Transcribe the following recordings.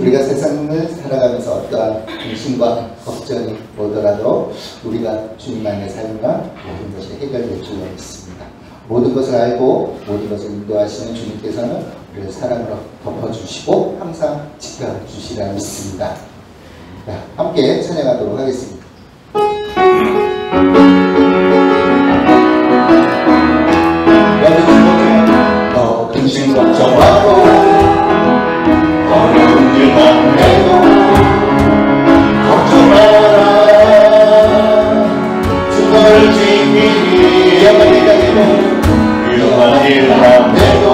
우리가 세상을 살아가면서 어떠한 근심과 걱정이 오더라도 우리가 주님 안에 살면 모든 것이 해결될 줄 믿습니다. 모든 것을 알고 모든 것을 인도하시는 주님께서는 우리를 사랑으로 덮어주시고 항상 지켜주시리라 믿습니다. 자, 함께 찬양하도록 하겠습니다. 너 근심 걱정하고 어려운 일만 해도 걱정 마라. 주 너를 지키니 위험한 일만 해도 위험한 일만 해도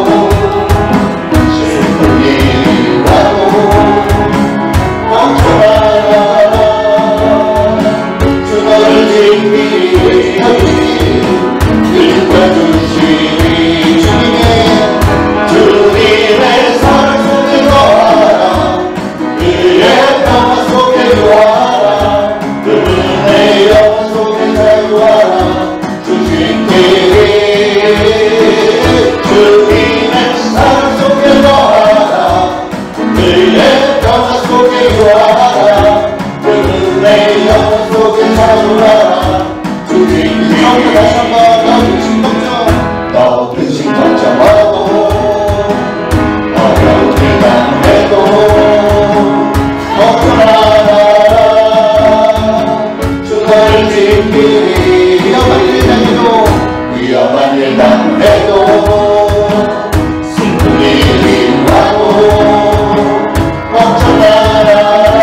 슬픈 일이 와도 걱정 마라. 주 너를 지키니 읽어주시니 주님의 사랑 속에 거하라. 그의 평화 속에 거하라. 그분의 영원 속에 자유하라. 주님께 주님의 사랑 속에 거하라. 그의 평화 속에 거하라. 그분의 영원 속에 자유하라. 주님께 다시 한번 너 근심 걱정하고 어려운 일만 해도 걱정 마라. 주 너를 지키니 위험한 일만 해도 슬픈 일이 와도 걱정 마라.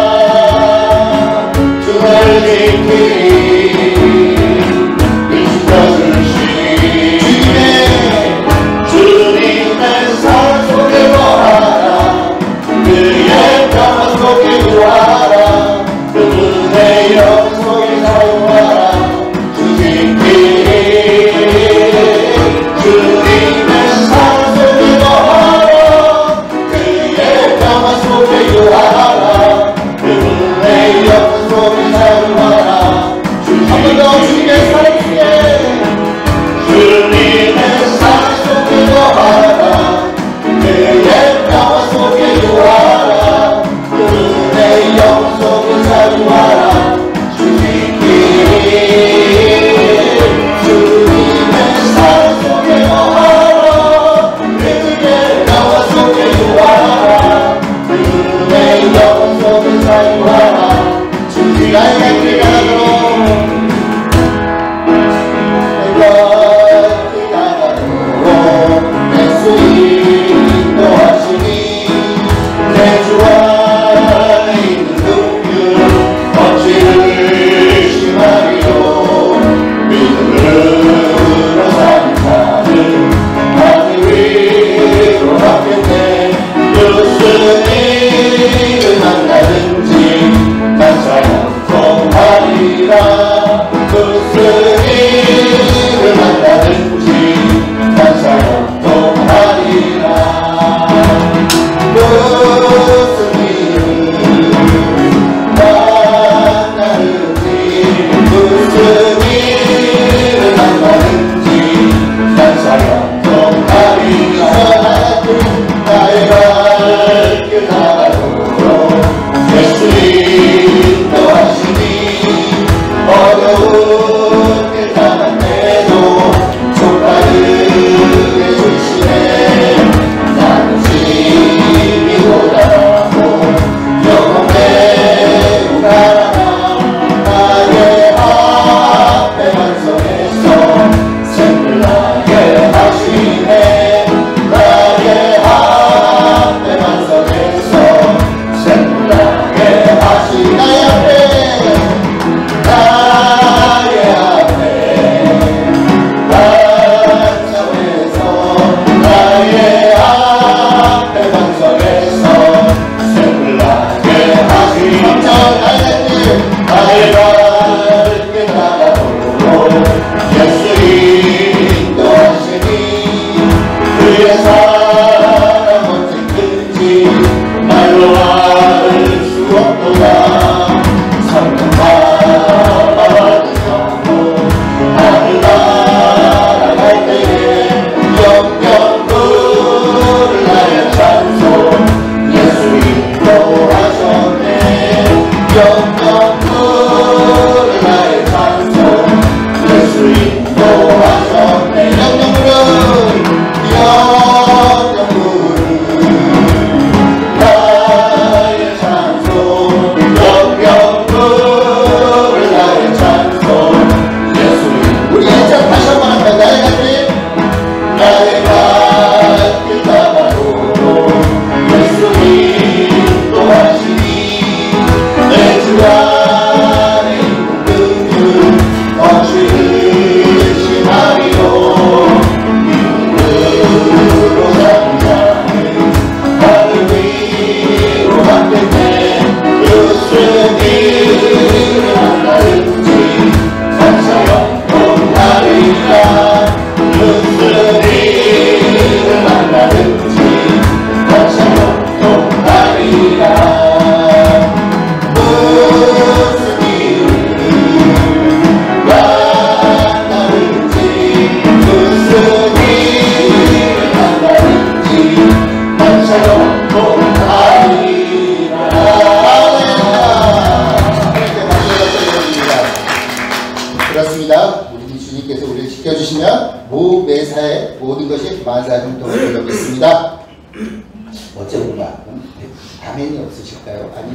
아멘이 없으실까요? 아니,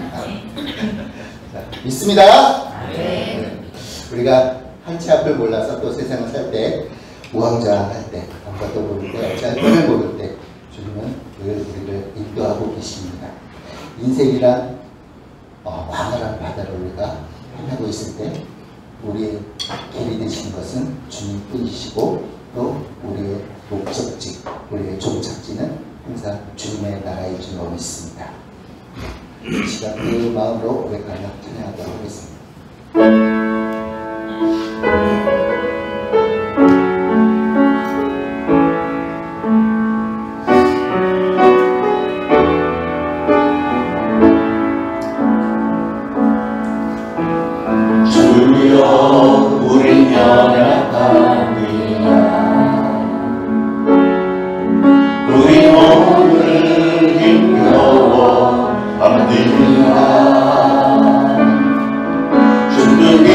자, 믿습니다. 네. 우리가 한치 앞을 몰라서 또 세상을 살 때, 우왕좌왕할 때, 아무것도 모를 때, 어찌할 뻔을 모를 때, 주님은 늘 우리를 인도하고 계십니다. 인생이란 광활한 바다를 우리가 헤매고 있을 때, 우리의 길이 되신 것은 주님뿐이시고, 또 우리의 목적지, 우리의 종착지는 항상 주님의 나라인 줄로 믿습니다. 이 시간 그 마음으로 고백하며 찬양하도록 하겠습니다. 주여 우리 연약함이야 우리 몸을 힘겨워 합니다 주님이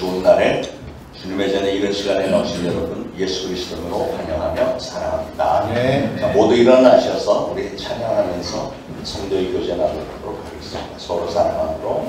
좋은 날에 주님의 전에 이런 시간에 나오신 여러분 예수 그리스도로 환영하며 사랑합니다. 네. 자, 모두 일어나셔서 우리 찬양하면서 성도의 교제 나누도록 하겠습니다. 서로 사랑함으로.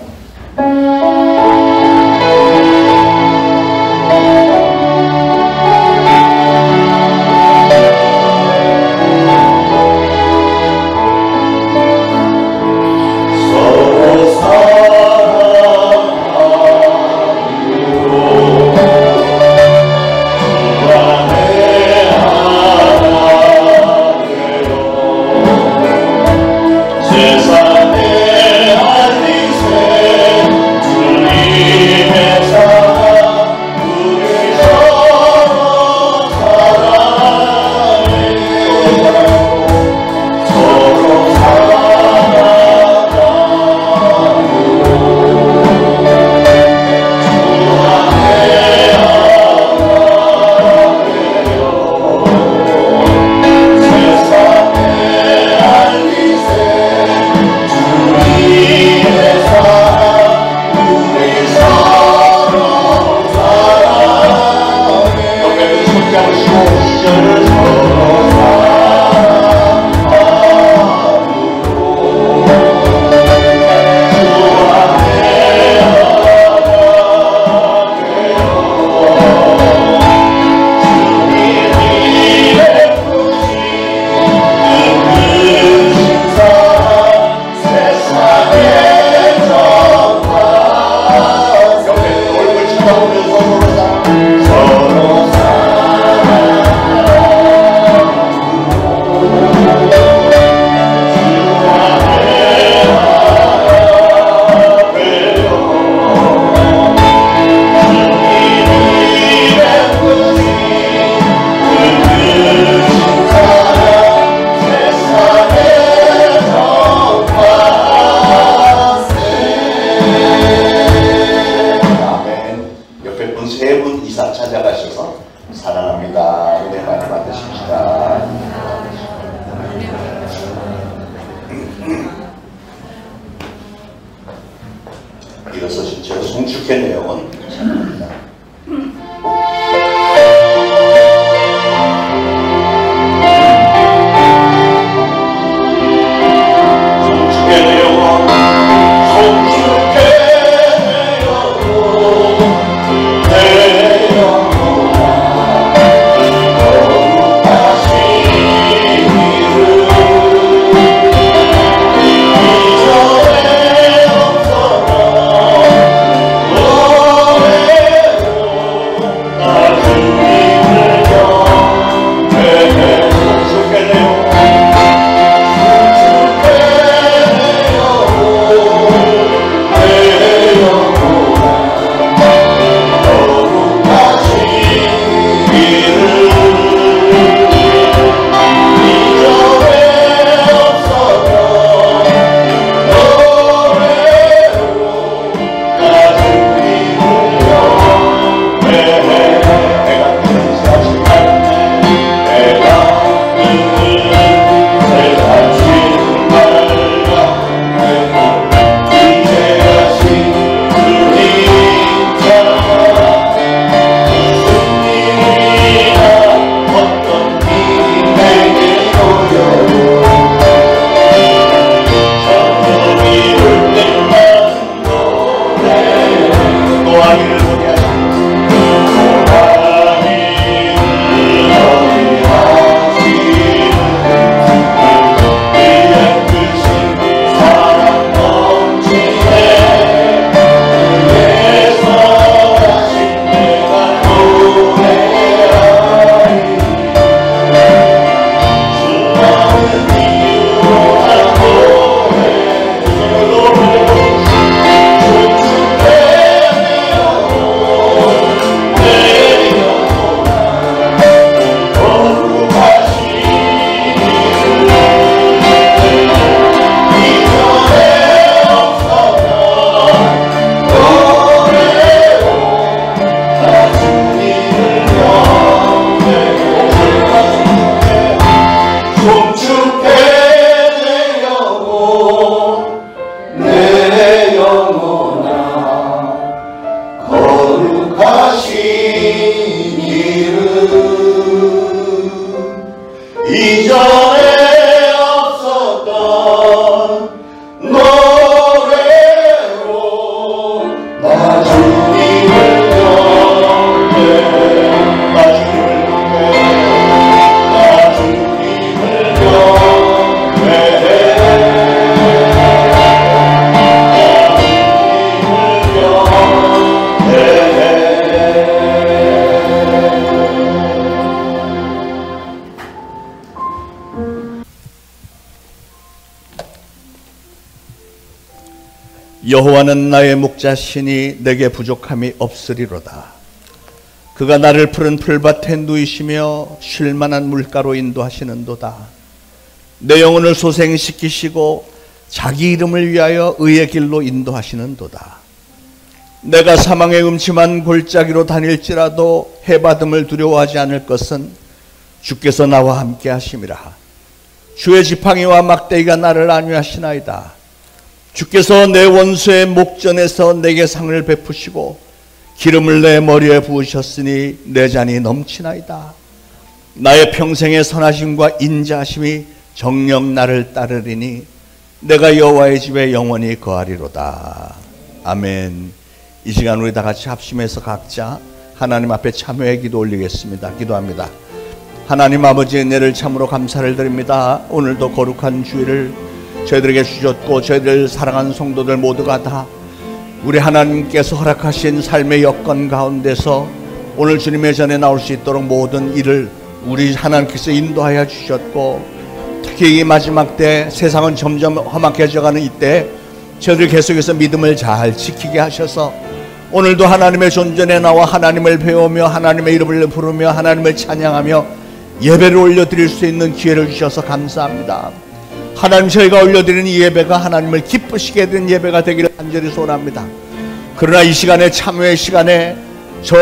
일어서신 채 송축의 내용은 찬양합니다. 송축의 내용은 송축의 내용은 여호와는 나의 목자시니 내게 부족함이 없으리로다. 그가 나를 푸른 풀밭에 누이시며 쉴만한 물가로 인도하시는도다. 내 영혼을 소생시키시고 자기 이름을 위하여 의의 길로 인도하시는도다. 내가 사망의 음침한 골짜기로 다닐지라도 해받음을 두려워하지 않을 것은 주께서 나와 함께 하심이라. 주의 지팡이와 막대기가 나를 안위하시나이다. 주께서 내 원수의 목전에서 내게 상을 베푸시고 기름을 내 머리에 부으셨으니 내 잔이 넘치나이다. 나의 평생의 선하심과 인자하심이 정녕 나를 따르리니 내가 여호와의 집에 영원히 거하리로다. 아멘. 이 시간 우리 다 같이 합심해서 각자 하나님 앞에 참여의 기도 올리겠습니다. 기도합니다. 하나님 아버지의 은혜를 참으로 감사를 드립니다. 오늘도 거룩한 주일을 저희들에게 주셨고 저희들 사랑하는 성도들 모두가 다 우리 하나님께서 허락하신 삶의 여건 가운데서 오늘 주님의 전에 나올 수 있도록 모든 일을 우리 하나님께서 인도하여 주셨고, 특히 이 마지막 때 세상은 점점 험악해져가는 이때 저희들 계속해서 믿음을 잘 지키게 하셔서 오늘도 하나님의 존전에 나와 하나님을 배우며 하나님의 이름을 부르며 하나님을 찬양하며 예배를 올려드릴 수 있는 기회를 주셔서 감사합니다. 하나님, 저희가 올려드리는 이 예배가 하나님을 기쁘시게 된 예배가 되기를 간절히 소원합니다. 그러나 이 시간에, 참여의 시간에 저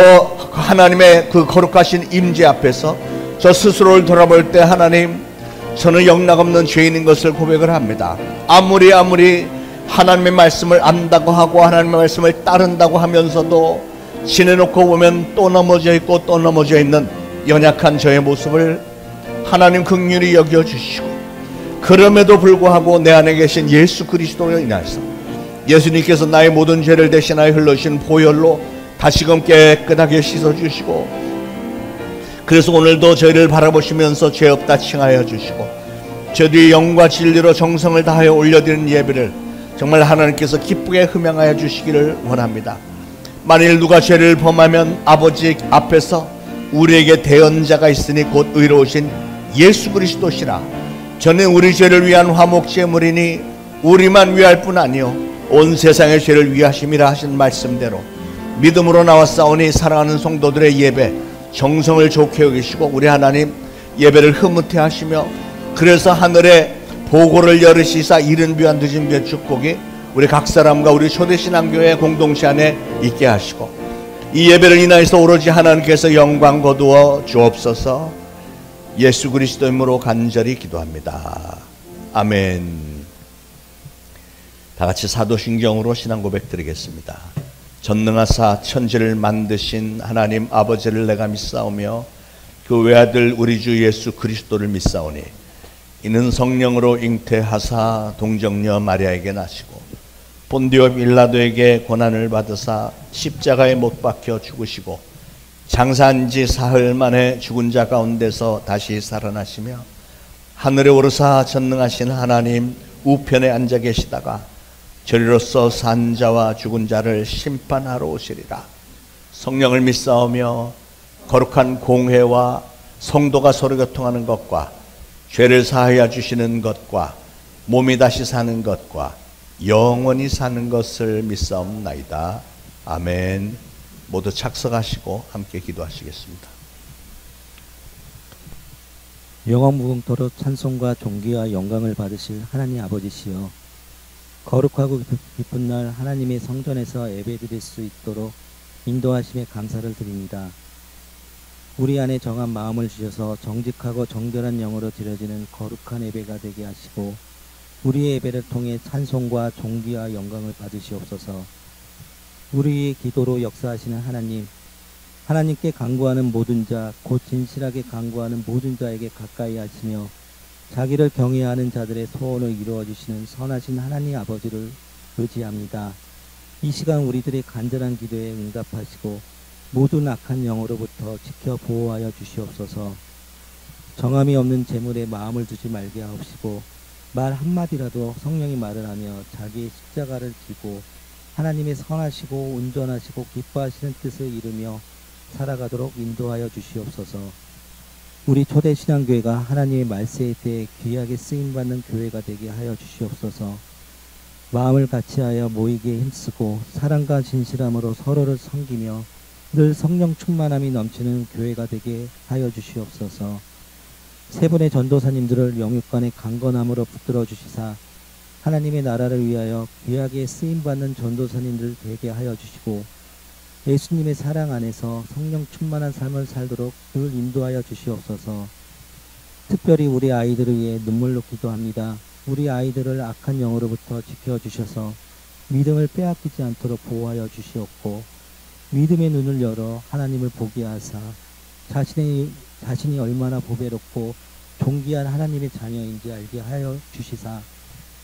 하나님의 그 거룩하신 임재 앞에서 저 스스로를 돌아볼 때 하나님, 저는 영락없는 죄인인 것을 고백을 합니다. 아무리 하나님의 말씀을 안다고 하고 하나님의 말씀을 따른다고 하면서도 지내놓고 보면 또 넘어져 있고 또 넘어져 있는 연약한 저의 모습을 하나님 긍휼히 여겨주시고, 그럼에도 불구하고 내 안에 계신 예수 그리스도로 인하여서 예수님께서 나의 모든 죄를 대신하여 흘러주신 보혈로 다시금 깨끗하게 씻어주시고, 그래서 오늘도 저희를 바라보시면서 죄 없다 칭하여 주시고 저희들이 영과 진리로 정성을 다하여 올려드리는 예배를 정말 하나님께서 기쁘게 흠양하여 주시기를 원합니다. 만일 누가 죄를 범하면 아버지 앞에서 우리에게 대언자가 있으니 곧 의로우신 예수 그리스도시라. 저는 우리 죄를 위한 화목제물이니 우리만 위할 뿐 아니요 온 세상의 죄를 위하심이라 하신 말씀대로 믿음으로 나왔사오니 사랑하는 성도들의 예배 정성을 좋게 여기시고 우리 하나님 예배를 흐뭇해 하시며, 그래서 하늘에 보고를 열으시사 이른 비와 늦은 비의 축복이 우리 각 사람과 우리 초대신앙교회 공동체 안에 있게 하시고, 이 예배를 인하여서 오로지 하나님께서 영광 거두어 주옵소서. 예수 그리스도 이름으로 간절히 기도합니다. 아멘. 다 같이 사도신경으로 신앙 고백 드리겠습니다. 전능하사 천지를 만드신 하나님 아버지를 내가 믿사오며 그 외아들 우리 주 예수 그리스도를 믿사오니 이는 성령으로 잉태하사 동정녀 마리아에게 나시고 본디오 빌라도에게 고난을 받으사 십자가에 못 박혀 죽으시고 장사한 지 사흘 만에 죽은 자 가운데서 다시 살아나시며 하늘에 오르사 전능하신 하나님 우편에 앉아 계시다가 저리로서 산 자와 죽은 자를 심판하러 오시리라. 성령을 믿사오며 거룩한 공회와 성도가 서로 교통하는 것과 죄를 사하여 주시는 것과 몸이 다시 사는 것과 영원히 사는 것을 믿사옵나이다. 아멘. 모두 착석하시고 함께 기도하시겠습니다. 영원무궁토록 찬송과 존귀와 영광을 받으실 하나님 아버지시여, 거룩하고 기쁜 날 하나님의 성전에서 예배드릴 수 있도록 인도하심에 감사를 드립니다. 우리 안에 정한 마음을 주셔서 정직하고 정결한 영으로 드려지는 거룩한 예배가 되게 하시고 우리의 예배를 통해 찬송과 존귀와 영광을 받으시옵소서. 우리의 기도로 역사하시는 하나님, 하나님께 간구하는 모든 자, 곧 진실하게 간구하는 모든 자에게 가까이 하시며 자기를 경외하는 자들의 소원을 이루어주시는 선하신 하나님 아버지를 의지합니다. 이 시간 우리들의 간절한 기도에 응답하시고 모든 악한 영으로부터 지켜 보호하여 주시옵소서. 정함이 없는 재물에 마음을 두지 말게 하옵시고 말 한마디라도 성령이 말을 하며 자기의 십자가를 지고 하나님의 선하시고 온전하시고 기뻐하시는 뜻을 이루며 살아가도록 인도하여 주시옵소서. 우리 초대신앙교회가 하나님의 말세에 대해 귀하게 쓰임받는 교회가 되게 하여 주시옵소서. 마음을 같이하여 모이기에 힘쓰고 사랑과 진실함으로 서로를 섬기며 늘 성령 충만함이 넘치는 교회가 되게 하여 주시옵소서. 세 분의 전도사님들을 영육간의 강건함으로 붙들어 주시사 하나님의 나라를 위하여 귀하게 쓰임받는 전도사님들 되게 하여 주시고 예수님의 사랑 안에서 성령 충만한 삶을 살도록 늘 인도하여 주시옵소서. 특별히 우리 아이들을 위해 눈물로 기도합니다. 우리 아이들을 악한 영으로부터 지켜주셔서 믿음을 빼앗기지 않도록 보호하여 주시옵고 믿음의 눈을 열어 하나님을 보게 하사 자신이 얼마나 보배롭고 존귀한 하나님의 자녀인지 알게 하여 주시사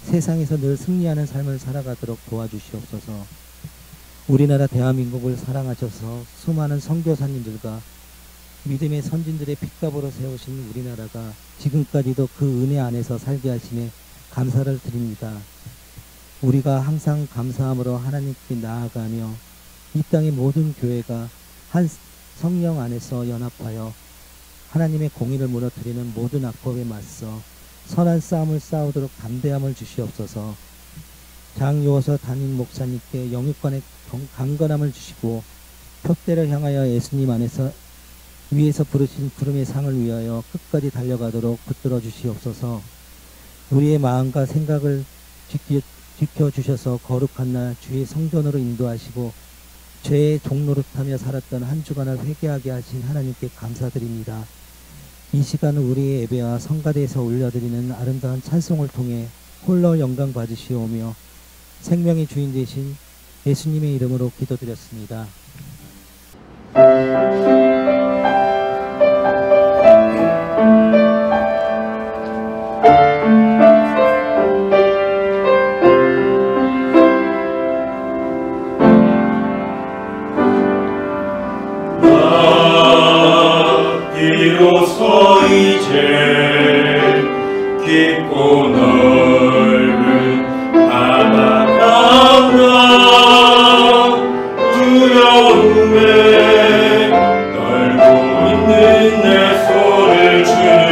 세상에서 늘 승리하는 삶을 살아가도록 도와주시옵소서. 우리나라 대한민국을 사랑하셔서 수많은 선교사님들과 믿음의 선진들의 핏값으로 세우신 우리나라가 지금까지도 그 은혜 안에서 살게 하심에 감사를 드립니다. 우리가 항상 감사함으로 하나님께 나아가며 이 땅의 모든 교회가 한 성령 안에서 연합하여 하나님의 공의를 무너뜨리는 모든 악법에 맞서 선한 싸움을 싸우도록 담대함을 주시옵소서. 장요서 담임 목사님께 영육간의 강건함을 주시고 표대를 향하여 예수님 안에서 위에서 부르신 부름의 상을 위하여 끝까지 달려가도록 붙들어 주시옵소서. 우리의 마음과 생각을 지켜주셔서 거룩한 날 주의 성전으로 인도하시고 죄의 종노릇하며 살았던 한 주간을 회개하게 하신 하나님께 감사드립니다. 이 시간은 우리의 예배와 성가대에서 올려드리는 아름다운 찬송을 통해 홀로 영광 받으시오며 생명의 주인 되신 예수님의 이름으로 기도드렸습니다. 비로소 이제 깊고 넓은 바다가 두려움에 떨고 있는 내 손을 주는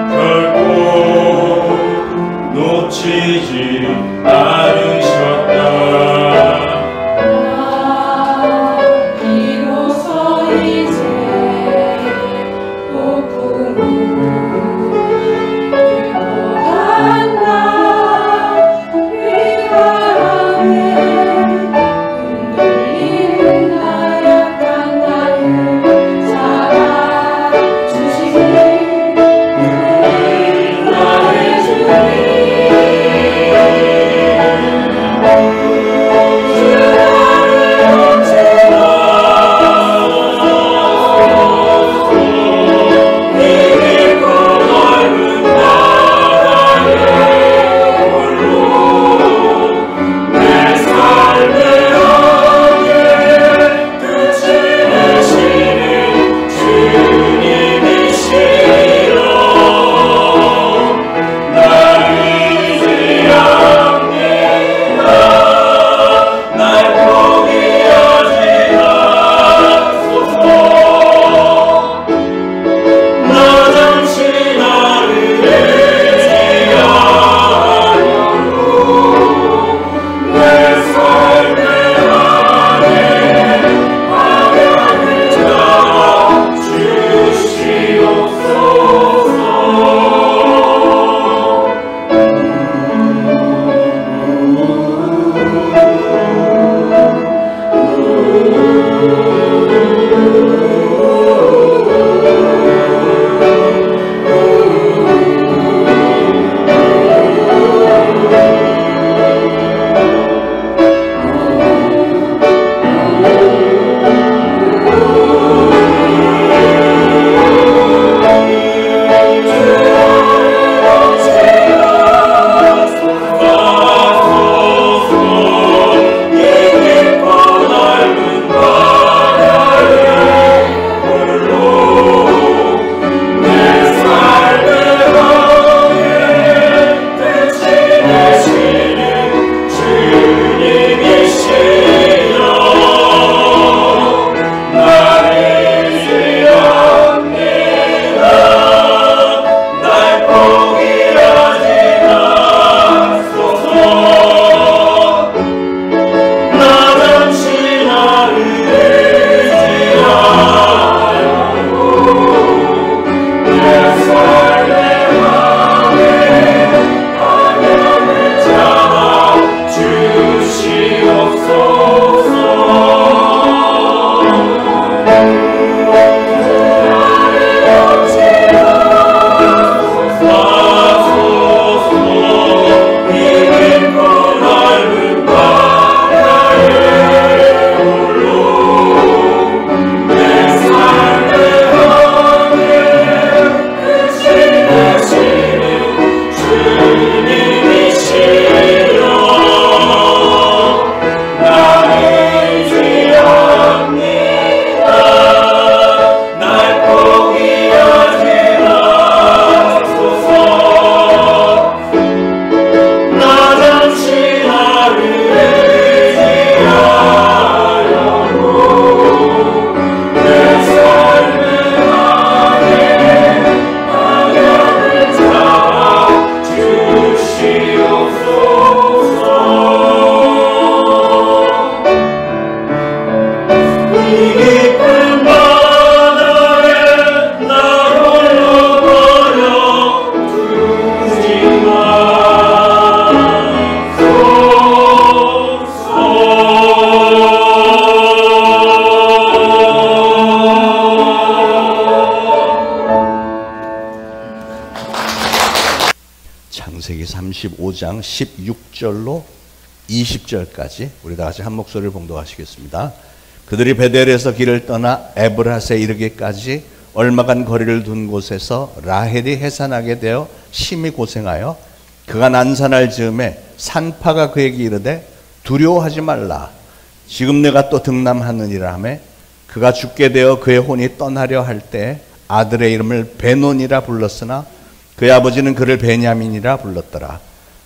결코 놓치지 않으셨다. 나 35장 16절로 20절까지 우리 다 같이 한 목소리를 봉독하시겠습니다. 그들이 베델에서 길을 떠나 에브랏에 이르기까지 얼마간 거리를 둔 곳에서 라헬이 해산하게 되어 심히 고생하여 그가 난산할 즈음에 산파가 그에게 이르되 두려워하지 말라. 지금 내가 또 등남하느니라 하며 그가 죽게 되어 그의 혼이 떠나려 할 때 아들의 이름을 베논이라 불렀으나 그의 아버지는 그를 베냐민이라 불렀더라.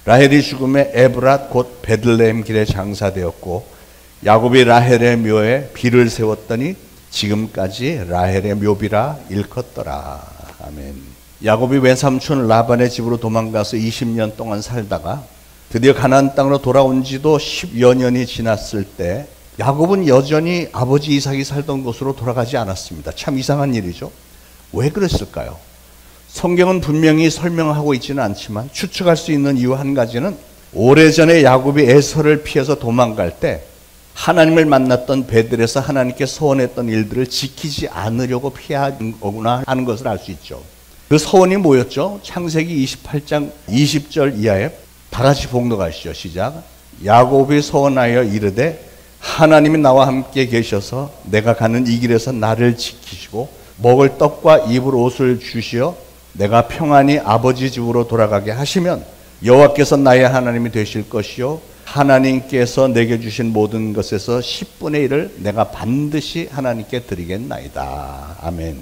라헬이 죽음에 에브랏 곧 베들레헴 길에 장사되었고 야곱이 라헬의 묘에 비를 세웠더니 지금까지 라헬의 묘비라 일컫더라. 아멘. 야곱이 외삼촌 라반의 집으로 도망가서 20년 동안 살다가 드디어 가나안 땅으로 돌아온 지도 10여 년이 지났을 때 야곱은 여전히 아버지 이삭이 살던 곳으로 돌아가지 않았습니다. 참 이상한 일이죠. 왜 그랬을까요? 성경은 분명히 설명하고 있지는 않지만 추측할 수 있는 이유 한 가지는 오래전에 야곱이 에서를 피해서 도망갈 때 하나님을 만났던 베들에서 하나님께 서원했던 일들을 지키지 않으려고 피한 거구나 하는 것을 알 수 있죠. 그 서원이 뭐였죠? 창세기 28장 20절 이하에 다 같이 봉독하시죠. 시작. 야곱이 서원하여 이르되 하나님이 나와 함께 계셔서 내가 가는 이 길에서 나를 지키시고 먹을 떡과 입을 옷을 주시어 내가 평안히 아버지 집으로 돌아가게 하시면 여호와께서 나의 하나님이 되실 것이요 하나님께서 내게 주신 모든 것에서 10분의 1을 내가 반드시 하나님께 드리겠나이다. 아멘.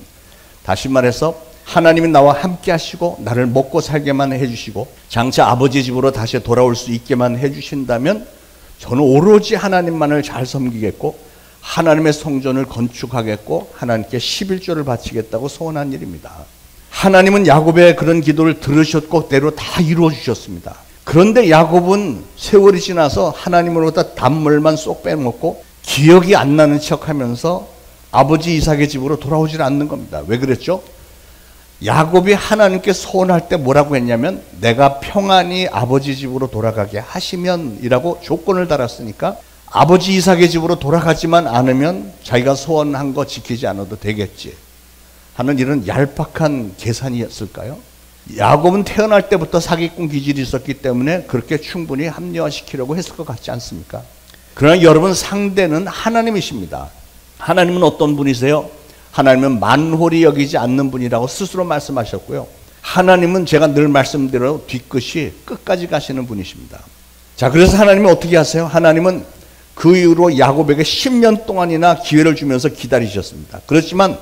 다시 말해서 하나님이 나와 함께 하시고 나를 먹고 살게만 해주시고 장차 아버지 집으로 다시 돌아올 수 있게만 해주신다면 저는 오로지 하나님만을 잘 섬기겠고 하나님의 성전을 건축하겠고 하나님께 11조를 바치겠다고 소원한 일입니다. 하나님은 야곱의 그런 기도를 들으셨고 때로 다 이루어 주셨습니다. 그런데 야곱은 세월이 지나서 하나님으로부터 단물만 쏙 빼먹고 기억이 안 나는 척하면서 아버지 이삭의 집으로 돌아오질 않는 겁니다. 왜 그랬죠? 야곱이 하나님께 소원할 때 뭐라고 했냐면 내가 평안히 아버지 집으로 돌아가게 하시면 이라고 조건을 달았으니까 아버지 이삭의 집으로 돌아가지만 않으면 자기가 소원한 거 지키지 않아도 되겠지 하는 이런 얄팍한 계산이었을까요? 야곱은 태어날 때부터 사기꾼 기질이 있었기 때문에 그렇게 충분히 합리화시키려고 했을 것 같지 않습니까? 그러나 여러분 상대는 하나님이십니다. 하나님은 어떤 분이세요? 하나님은 만홀히 여기지 않는 분이라고 스스로 말씀하셨고요. 하나님은 제가 늘 말씀드려 뒤끝이 끝까지 가시는 분이십니다. 자, 그래서 하나님은 어떻게 하세요? 하나님은 그 이후로 야곱에게 10년 동안이나 기회를 주면서 기다리셨습니다. 그렇지만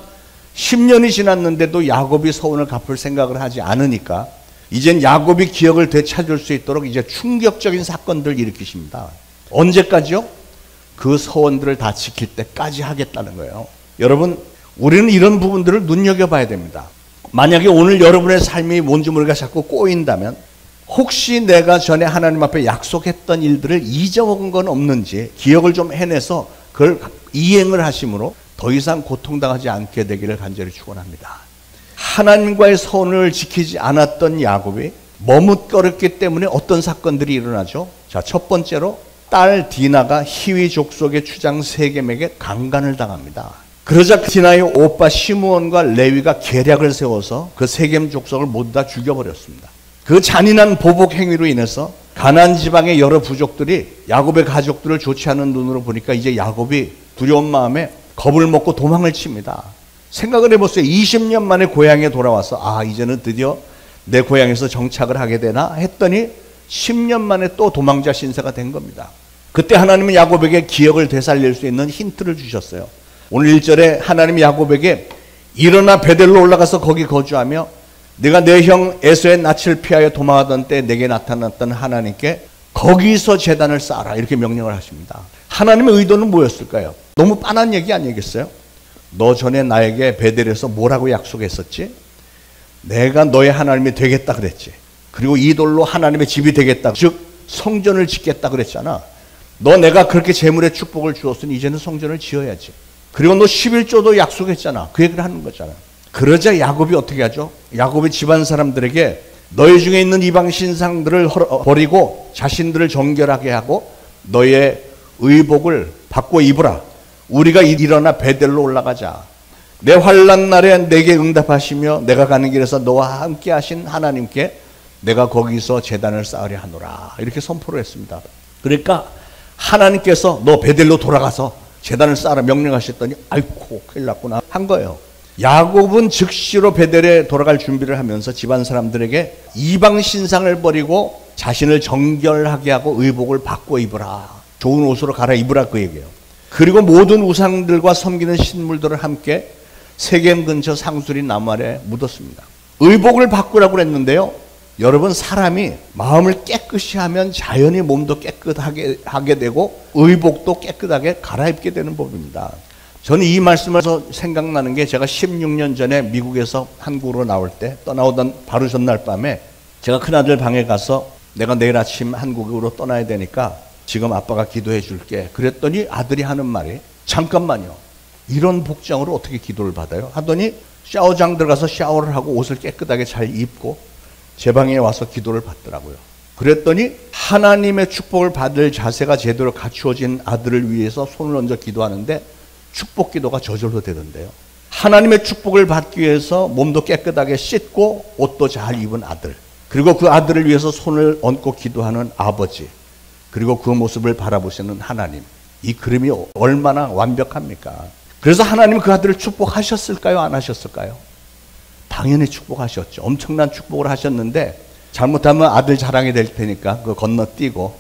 10년이 지났는데도 야곱이 서원을 갚을 생각을 하지 않으니까 이젠 야곱이 기억을 되찾을 수 있도록 이제 충격적인 사건들을 일으키십니다. 언제까지요? 그 서원들을 다 지킬 때까지 하겠다는 거예요. 여러분, 우리는 이런 부분들을 눈여겨봐야 됩니다. 만약에 오늘 여러분의 삶이 뭔지 모르게 자꾸 꼬인다면 혹시 내가 전에 하나님 앞에 약속했던 일들을 잊어먹은 건 없는지 기억을 좀 해내서 그걸 이행을 하심으로 더 이상 고통당하지 않게 되기를 간절히 축원합니다. 하나님과의 선을 지키지 않았던 야곱이 머뭇거렸기 때문에 어떤 사건들이 일어나죠? 자, 첫 번째로 딸 디나가 히위 족속의 추장 세겜에게 강간을 당합니다. 그러자 디나의 오빠 시므온과 레위가 계략을 세워서 그 세겜 족속을 모두 다 죽여버렸습니다. 그 잔인한 보복 행위로 인해서 가나안 지방의 여러 부족들이 야곱의 가족들을 좋지 않은 눈으로 보니까 이제 야곱이 두려운 마음에 겁을 먹고 도망을 칩니다. 생각을 해보세요. 20년 만에 고향에 돌아와서 이제는 드디어 내 고향에서 정착을 하게 되나 했더니 10년 만에 또 도망자 신세가 된 겁니다. 그때 하나님은 야곱에게 기억을 되살릴 수 있는 힌트를 주셨어요. 오늘 1절에 하나님이 야곱에게 일어나 베델로 올라가서 거기 거주하며 내가 내 형 에서의 낯을 피하여 도망하던 때 내게 나타났던 하나님께 거기서 제단을 쌓아라 이렇게 명령을 하십니다. 하나님의 의도는 뭐였을까요? 너무 빤한 얘기 아니겠어요? 너 전에 나에게 베델에서 뭐라고 약속했었지? 내가 너의 하나님이 되겠다 그랬지. 그리고 이 돌로 하나님의 집이 되겠다. 즉 성전을 짓겠다 그랬잖아. 너 내가 그렇게 재물의 축복을 주었으니 이제는 성전을 지어야지. 그리고 너 11조도 약속했잖아. 그 얘기를 하는 거잖아. 그러자 야곱이 어떻게 하죠? 야곱이 집안 사람들에게 너희 중에 있는 이방 신상들을 버리고 자신들을 정결하게 하고 너의 의복을 바꿔 입으라. 우리가 일어나 베델로 올라가자. 내 환난 날에 내게 응답하시며 내가 가는 길에서 너와 함께 하신 하나님께 내가 거기서 제단을 쌓으려 하노라 이렇게 선포를 했습니다. 그러니까 하나님께서 너 베델로 돌아가서 제단을 쌓으라 명령하셨더니 아이고 큰일 났구나 한 거예요. 야곱은 즉시로 베델에 돌아갈 준비를 하면서 집안 사람들에게 이방 신상을 버리고 자신을 정결하게 하고 의복을 바꿔 입으라, 좋은 옷으로 갈아입으라 그 얘기예요. 그리고 모든 우상들과 섬기는 신물들을 함께 세겜 근처 상수리 나무 아래 묻었습니다. 의복을 바꾸라고 그랬는데요, 여러분 사람이 마음을 깨끗이 하면 자연히 몸도 깨끗하게 하게 되고 의복도 깨끗하게 갈아입게 되는 법입니다. 저는 이 말씀에서 생각나는 게, 제가 16년 전에 미국에서 한국으로 나올 때 떠나오던 바로 전날 밤에 제가 큰아들 방에 가서 내가 내일 아침 한국으로 떠나야 되니까 지금 아빠가 기도해 줄게 그랬더니 아들이 하는 말이 잠깐만요, 이런 복장으로 어떻게 기도를 받아요? 하더니 샤워장 들어가서 샤워를 하고 옷을 깨끗하게 잘 입고 제 방에 와서 기도를 받더라고요. 그랬더니 하나님의 축복을 받을 자세가 제대로 갖추어진 아들을 위해서 손을 얹어 기도하는데 축복 기도가 저절로 되던데요. 하나님의 축복을 받기 위해서 몸도 깨끗하게 씻고 옷도 잘 입은 아들, 그리고 그 아들을 위해서 손을 얹고 기도하는 아버지, 그리고 그 모습을 바라보시는 하나님, 이 그림이 얼마나 완벽합니까? 그래서 하나님은 그 아들을 축복하셨을까요? 안 하셨을까요? 당연히 축복하셨죠. 엄청난 축복을 하셨는데 잘못하면 아들 자랑이 될 테니까 그거 건너뛰고.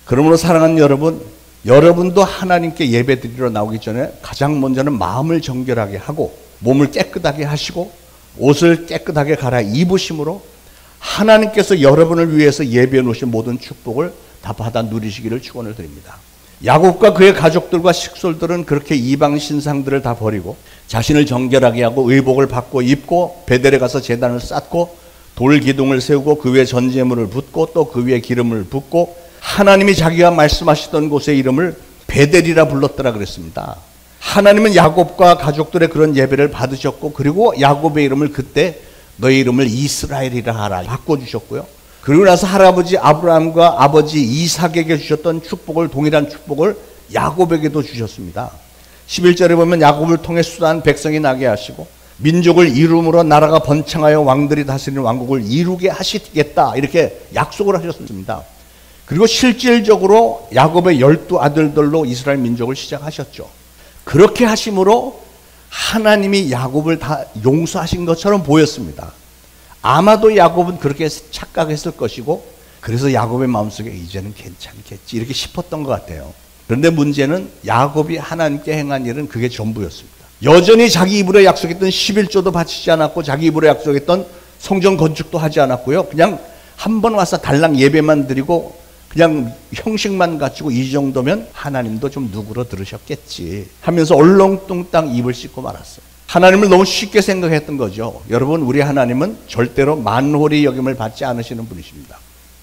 그러므로 사랑하는 여러분, 여러분도 하나님께 예배드리러 나오기 전에 가장 먼저는 마음을 정결하게 하고 몸을 깨끗하게 하시고 옷을 깨끗하게 갈아입으심으로 하나님께서 여러분을 위해서 예배해 놓으신 모든 축복을 다 받아 누리시기를 축원을 드립니다. 야곱과 그의 가족들과 식솔들은 그렇게 이방 신상들을 다 버리고 자신을 정결하게 하고 의복을 바꿔 입고 베델에 가서 제단을 쌓고 돌 기둥을 세우고 그 위에 전제물을 붓고 또 그 위에 기름을 붓고 하나님이 자기가 말씀하시던 곳의 이름을 베델이라 불렀더라 그랬습니다. 하나님은 야곱과 가족들의 그런 예배를 받으셨고, 그리고 야곱의 이름을 그때 너의 이름을 이스라엘이라 하라 바꿔주셨고요. 그리고 나서 할아버지 아브라함과 아버지 이삭에게 주셨던 축복을, 동일한 축복을 야곱에게도 주셨습니다. 11절에 보면 야곱을 통해 수단 백성이 나게 하시고 민족을 이름으로 나라가 번창하여 왕들이 다스리는 왕국을 이루게 하시겠다 이렇게 약속을 하셨습니다. 그리고 실질적으로 야곱의 12아들들로 이스라엘 민족을 시작하셨죠. 그렇게 하심으로 하나님이 야곱을 다 용서하신 것처럼 보였습니다. 아마도 야곱은 그렇게 착각했을 것이고, 그래서 야곱의 마음속에 이제는 괜찮겠지 이렇게 싶었던 것 같아요. 그런데 문제는 야곱이 하나님께 행한 일은 그게 전부였습니다. 여전히 자기 입으로 약속했던 11조도 바치지 않았고 자기 입으로 약속했던 성전 건축도 하지 않았고요. 그냥 한 번 와서 달랑 예배만 드리고 그냥 형식만 갖추고 이 정도면 하나님도 좀 누구로 들으셨겠지 하면서 얼렁뚱땅 입을 씻고 말았어요. 하나님을 너무 쉽게 생각했던 거죠. 여러분, 우리 하나님은 절대로 만홀히 여김을 받지 않으시는 분이십니다.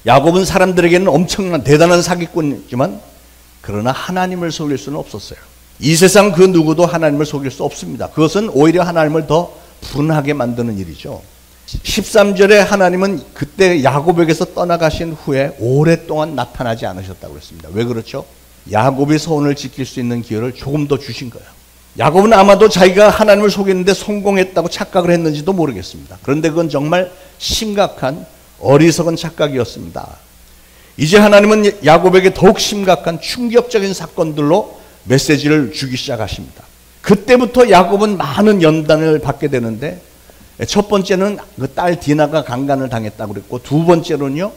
야곱은 사람들에게는 엄청난 대단한 사기꾼이지만 그러나 하나님을 속일 수는 없었어요. 이 세상 그 누구도 하나님을 속일 수 없습니다. 그것은 오히려 하나님을 더 분하게 만드는 일이죠. 13절에 하나님은 그때 야곱에게서 떠나가신 후에 오랫동안 나타나지 않으셨다고 했습니다. 왜 그렇죠? 야곱이 서원을 지킬 수 있는 기회를 조금 더 주신 거예요. 야곱은 아마도 자기가 하나님을 속였는데 성공했다고 착각을 했는지도 모르겠습니다. 그런데 그건 정말 심각한 어리석은 착각이었습니다. 이제 하나님은 야곱에게 더욱 심각한 충격적인 사건들로 메시지를 주기 시작하십니다. 그때부터 야곱은 많은 연단을 받게 되는데, 첫 번째는 그 딸 디나가 강간을 당했다고 그랬고, 두 번째로는요,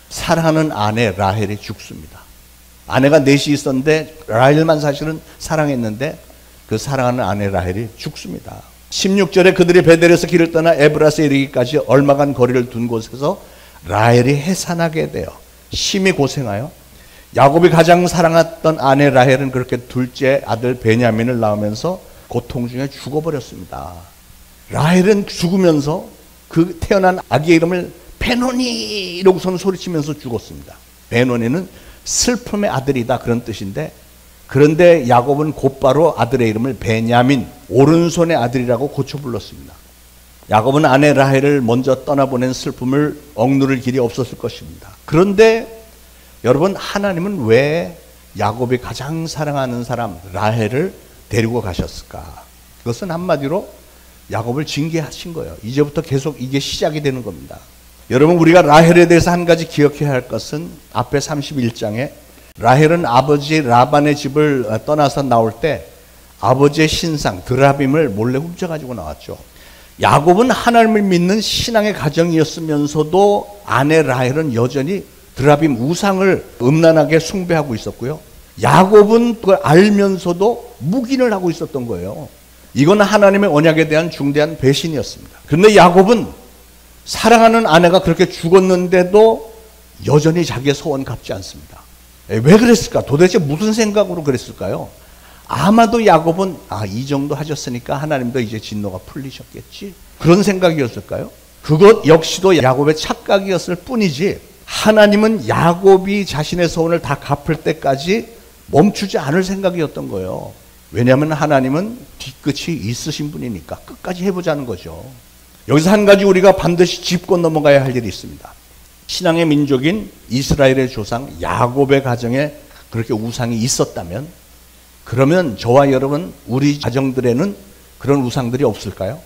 사랑하는 아내 라헬이 죽습니다. 아내가 넷이 있었는데 라헬만 사실은 사랑했는데 그 사랑하는 아내 라헬이 죽습니다. 16절에 그들이 베델에서 길을 떠나 에브라스에 이르기까지 얼마간 거리를 둔 곳에서 라헬이 해산하게 돼요. 심히 고생하여 야곱이 가장 사랑했던 아내 라헬은 그렇게 둘째 아들 베냐민을 낳으면서 고통 중에 죽어버렸습니다. 라헬은 죽으면서 그 태어난 아기의 이름을 베노니 이러고서는 소리치면서 죽었습니다. 베노니는 슬픔의 아들이다 그런 뜻인데, 그런데 야곱은 곧바로 아들의 이름을 베냐민, 오른손의 아들이라고 고쳐 불렀습니다. 야곱은 아내 라헬을 먼저 떠나보낸 슬픔을 억누를 길이 없었을 것입니다. 그런데 여러분, 하나님은 왜 야곱이 가장 사랑하는 사람 라헬을 데리고 가셨을까? 그것은 한마디로 야곱을 징계하신 거예요. 이제부터 계속 이게 시작이 되는 겁니다. 여러분, 우리가 라헬에 대해서 한 가지 기억해야 할 것은 앞에 31장에 라헬은 아버지 라반의 집을 떠나서 나올 때 아버지의 신상 드라빔을 몰래 훔쳐가지고 나왔죠. 야곱은 하나님을 믿는 신앙의 가정이었으면서도 아내 라헬은 여전히 드라빔 우상을 음란하게 숭배하고 있었고요. 야곱은 그걸 알면서도 묵인을 하고 있었던 거예요. 이건 하나님의 언약에 대한 중대한 배신이었습니다. 그런데 야곱은 사랑하는 아내가 그렇게 죽었는데도 여전히 자기의 소원 갚지 않습니다. 왜 그랬을까? 도대체 무슨 생각으로 그랬을까요? 아마도 야곱은 이 정도 하셨으니까 하나님도 이제 진노가 풀리셨겠지, 그런 생각이었을까요? 그것 역시도 야곱의 착각이었을 뿐이지 하나님은 야곱이 자신의 소원을 다 갚을 때까지 멈추지 않을 생각이었던 거예요. 왜냐하면 하나님은 뒤끝이 있으신 분이니까 끝까지 해보자는 거죠. 여기서 한 가지 우리가 반드시 짚고 넘어가야 할 일이 있습니다. 신앙의 민족인 이스라엘의 조상 야곱의 가정에 그렇게 우상이 있었다면, 그러면 저와 여러분 우리 가정들에는 그런 우상들이 없을까요?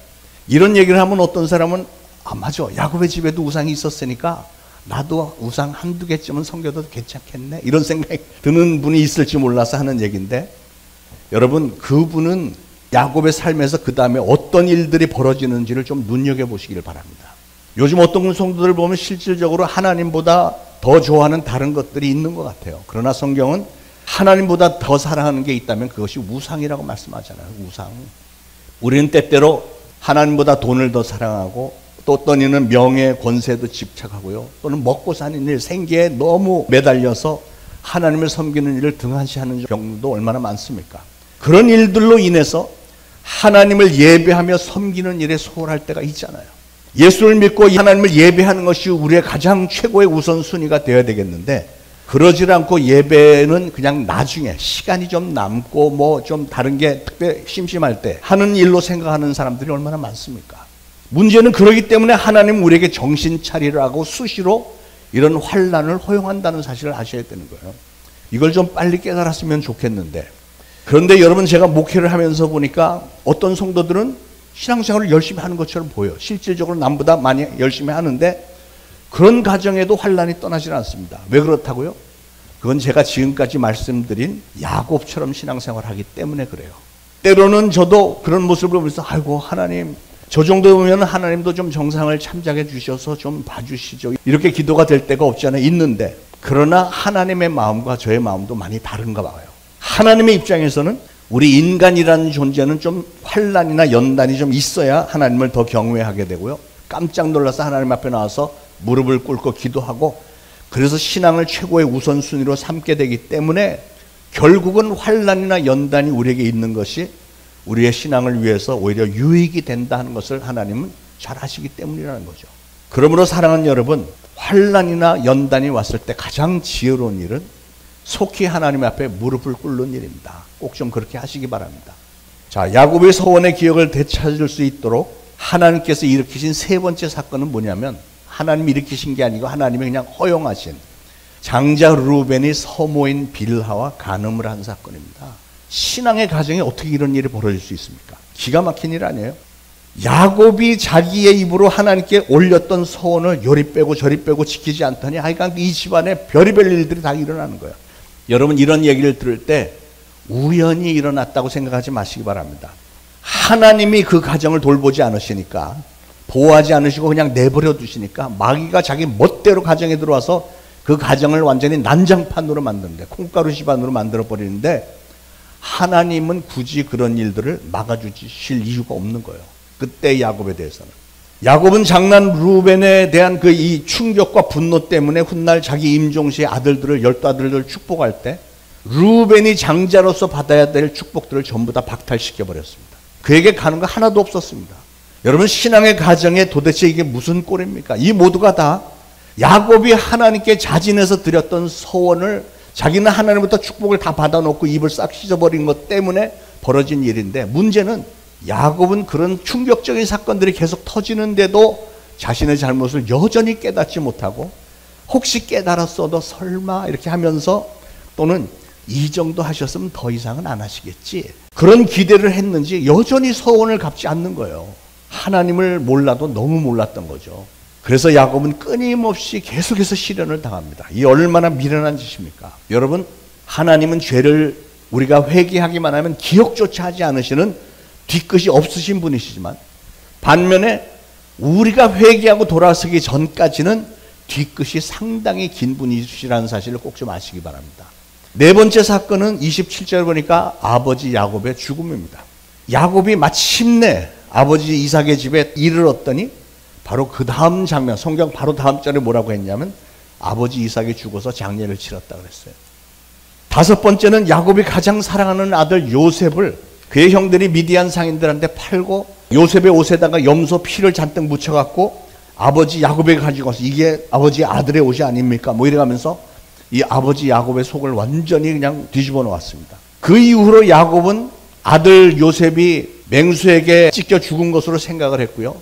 이런 얘기를 하면 어떤 사람은 맞아, 야곱의 집에도 우상이 있었으니까 나도 우상 한두 개쯤은 섬겨도 괜찮겠네, 이런 생각이 드는 분이 있을지 몰라서 하는 얘기인데, 여러분 그분은 야곱의 삶에서 그 다음에 어떤 일들이 벌어지는지를 좀 눈여겨보시기를 바랍니다. 요즘 어떤 성도들 보면 실질적으로 하나님보다 더 좋아하는 다른 것들이 있는 것 같아요. 그러나 성경은 하나님보다 더 사랑하는 게 있다면 그것이 우상이라고 말씀하잖아요. 우상. 우리는 때때로 하나님보다 돈을 더 사랑하고, 또 어떤 이는 명예, 권세도 집착하고요. 또는 먹고 사는 일, 생계에 너무 매달려서 하나님을 섬기는 일을 등한시하는 경우도 얼마나 많습니까? 그런 일들로 인해서 하나님을 예배하며 섬기는 일에 소홀할 때가 있잖아요. 예수를 믿고 하나님을 예배하는 것이 우리의 가장 최고의 우선순위가 되어야 되겠는데, 그러질 않고 예배는 그냥 나중에 시간이 좀 남고 뭐 좀 다른 게 특별히 심심할 때 하는 일로 생각하는 사람들이 얼마나 많습니까? 문제는 그러기 때문에 하나님 우리에게 정신 차리라고 수시로 이런 환난을 허용한다는 사실을 아셔야 되는 거예요. 이걸 좀 빨리 깨달았으면 좋겠는데, 그런데 여러분 제가 목회를 하면서 보니까 어떤 성도들은 신앙생활을 열심히 하는 것처럼 보여요. 실질적으로 남보다 많이 열심히 하는데 그런 가정에도 환난이 떠나질 않습니다. 왜 그렇다고요? 그건 제가 지금까지 말씀드린 야곱처럼 신앙생활을 하기 때문에 그래요. 때로는 저도 그런 모습을 보면서 아이고 하나님, 저 정도면 하나님도 좀 정상을 참작해 주셔서 좀 봐주시죠, 이렇게 기도가 될 때가 없지 않아 있는데, 그러나 하나님의 마음과 저의 마음도 많이 다른가 봐요. 하나님의 입장에서는 우리 인간이라는 존재는 좀 환난이나 연단이 좀 있어야 하나님을 더 경외하게 되고요, 깜짝 놀라서 하나님 앞에 나와서 무릎을 꿇고 기도하고, 그래서 신앙을 최고의 우선순위로 삼게 되기 때문에 결국은 환난이나 연단이 우리에게 있는 것이 우리의 신앙을 위해서 오히려 유익이 된다 하는 것을 하나님은 잘 아시기 때문이라는 거죠. 그러므로 사랑하는 여러분, 환난이나 연단이 왔을 때 가장 지혜로운 일은 속히 하나님 앞에 무릎을 꿇는 일입니다. 꼭 좀 그렇게 하시기 바랍니다. 자, 야곱의 소원의 기억을 되찾을 수 있도록 하나님께서 일으키신 세 번째 사건은 뭐냐면, 하나님이 일으키신 게 아니고 하나님이 그냥 허용하신 장자 루벤이 서모인 빌하와 간음을 한 사건입니다. 신앙의 가정에 어떻게 이런 일이 벌어질 수 있습니까? 기가 막힌 일 아니에요? 야곱이 자기의 입으로 하나님께 올렸던 소원을 요리 빼고 저리 빼고 지키지 않더니 하여간 이 집안에 별의별 일들이 다 일어나는 거예요. 여러분 이런 얘기를 들을 때 우연히 일어났다고 생각하지 마시기 바랍니다. 하나님이 그 가정을 돌보지 않으시니까, 보호하지 않으시고 그냥 내버려 두시니까 마귀가 자기 멋대로 가정에 들어와서 그 가정을 완전히 난장판으로 만드는데, 콩가루 집안으로 만들어 버리는데, 하나님은 굳이 그런 일들을 막아주실 이유가 없는 거예요. 그때 야곱에 대해서는. 야곱은 장남 루벤에 대한 그 이 충격과 분노 때문에 훗날 자기 임종시의 아들들을 12아들들을 축복할 때 루벤이 장자로서 받아야 될 축복들을 전부 다 박탈시켜 버렸습니다. 그에게 가는 거 하나도 없었습니다. 여러분 신앙의 가정에 도대체 이게 무슨 꼴입니까? 이 모두가 다 야곱이 하나님께 자진해서 드렸던 소원을 자기는 하나님부터 축복을 다 받아놓고 입을 싹 씻어버린 것 때문에 벌어진 일인데, 문제는 야곱은 그런 충격적인 사건들이 계속 터지는데도 자신의 잘못을 여전히 깨닫지 못하고, 혹시 깨달았어도 설마 이렇게 하면서, 또는 이 정도 하셨으면 더 이상은 안 하시겠지, 그런 기대를 했는지 여전히 소원을 갚지 않는 거예요. 하나님을 몰라도 너무 몰랐던 거죠. 그래서 야곱은 끊임없이 계속해서 시련을 당합니다. 이 얼마나 미련한 짓입니까? 여러분, 하나님은 죄를 우리가 회개하기만 하면 기억조차 하지 않으시는 뒤끝이 없으신 분이시지만, 반면에 우리가 회개하고 돌아서기 전까지는 뒤끝이 상당히 긴 분이시라는 사실을 꼭 좀 아시기 바랍니다. 네 번째 사건은 27절 보니까 아버지 야곱의 죽음입니다. 야곱이 마침내 아버지 이삭의 집에 이르렀더니 바로 그 다음 장면, 성경 바로 다음 절에 뭐라고 했냐면 아버지 이삭이 죽어서 장례를 치렀다 그랬어요. 다섯 번째는 야곱이 가장 사랑하는 아들 요셉을 그의 형들이 미디안 상인들한테 팔고 요셉의 옷에다가 염소 피를 잔뜩 묻혀갖고 아버지 야곱에게 가지고 와서 이게 아버지 아들의 옷이 아닙니까? 뭐 이래가면서 이 아버지 야곱의 속을 완전히 그냥 뒤집어 놓았습니다. 그 이후로 야곱은 아들 요셉이 맹수에게 찢겨 죽은 것으로 생각을 했고요.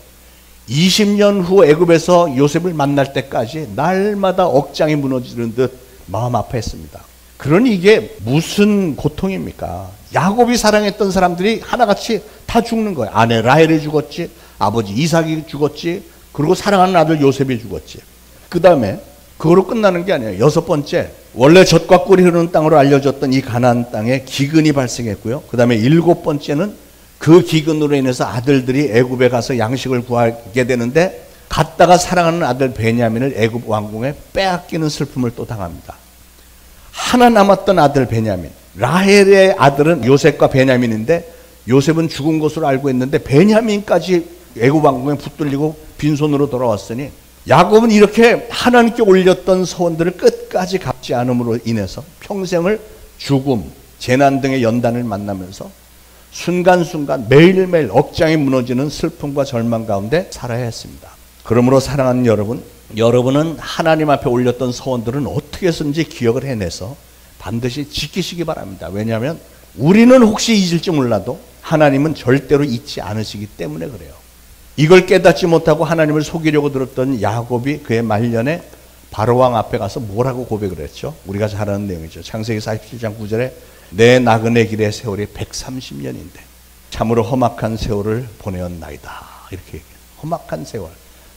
20년 후 애굽에서 요셉을 만날 때까지 날마다 억장이 무너지는 듯 마음 아파했습니다. 그러니 이게 무슨 고통입니까? 야곱이 사랑했던 사람들이 하나같이 다 죽는 거예요. 아내 라헬이 죽었지, 아버지 이삭이 죽었지, 그리고 사랑하는 아들 요셉이 죽었지. 그 다음에 그거로 끝나는 게 아니에요. 여섯 번째, 원래 젖과 꿀이 흐르는 땅으로 알려졌던 이 가나안 땅에 기근이 발생했고요. 그 다음에 일곱 번째는 그 기근으로 인해서 아들들이 애굽에 가서 양식을 구하게 되는데 갔다가 사랑하는 아들 베냐민을 애굽 왕궁에 빼앗기는 슬픔을 또 당합니다. 하나 남았던 아들 베냐민, 라헬의 아들은 요셉과 베냐민인데 요셉은 죽은 것으로 알고 있는데 베냐민까지 애굽 왕궁에 붙들리고 빈손으로 돌아왔으니 야곱은 이렇게 하나님께 올렸던 소원들을 끝까지 갚지 않음으로 인해서 평생을 죽음, 재난 등의 연단을 만나면서 순간순간 매일매일 억장이 무너지는 슬픔과 절망 가운데 살아야 했습니다. 그러므로 사랑하는 여러분, 여러분은 하나님 앞에 올렸던 소원들은 어떻게 해서든지 기억을 해내서 반드시 지키시기 바랍니다. 왜냐하면 우리는 혹시 잊을지 몰라도 하나님은 절대로 잊지 않으시기 때문에 그래요. 이걸 깨닫지 못하고 하나님을 속이려고 들었던 야곱이 그의 말년에 바로왕 앞에 가서 뭐라고 고백을 했죠? 우리가 잘 아는 내용이죠. 창세기 47장 9절에 내 나그네 길의 세월이 130년인데 참으로 험악한 세월을 보내었나이다. 이렇게 얘기해요. 험악한 세월.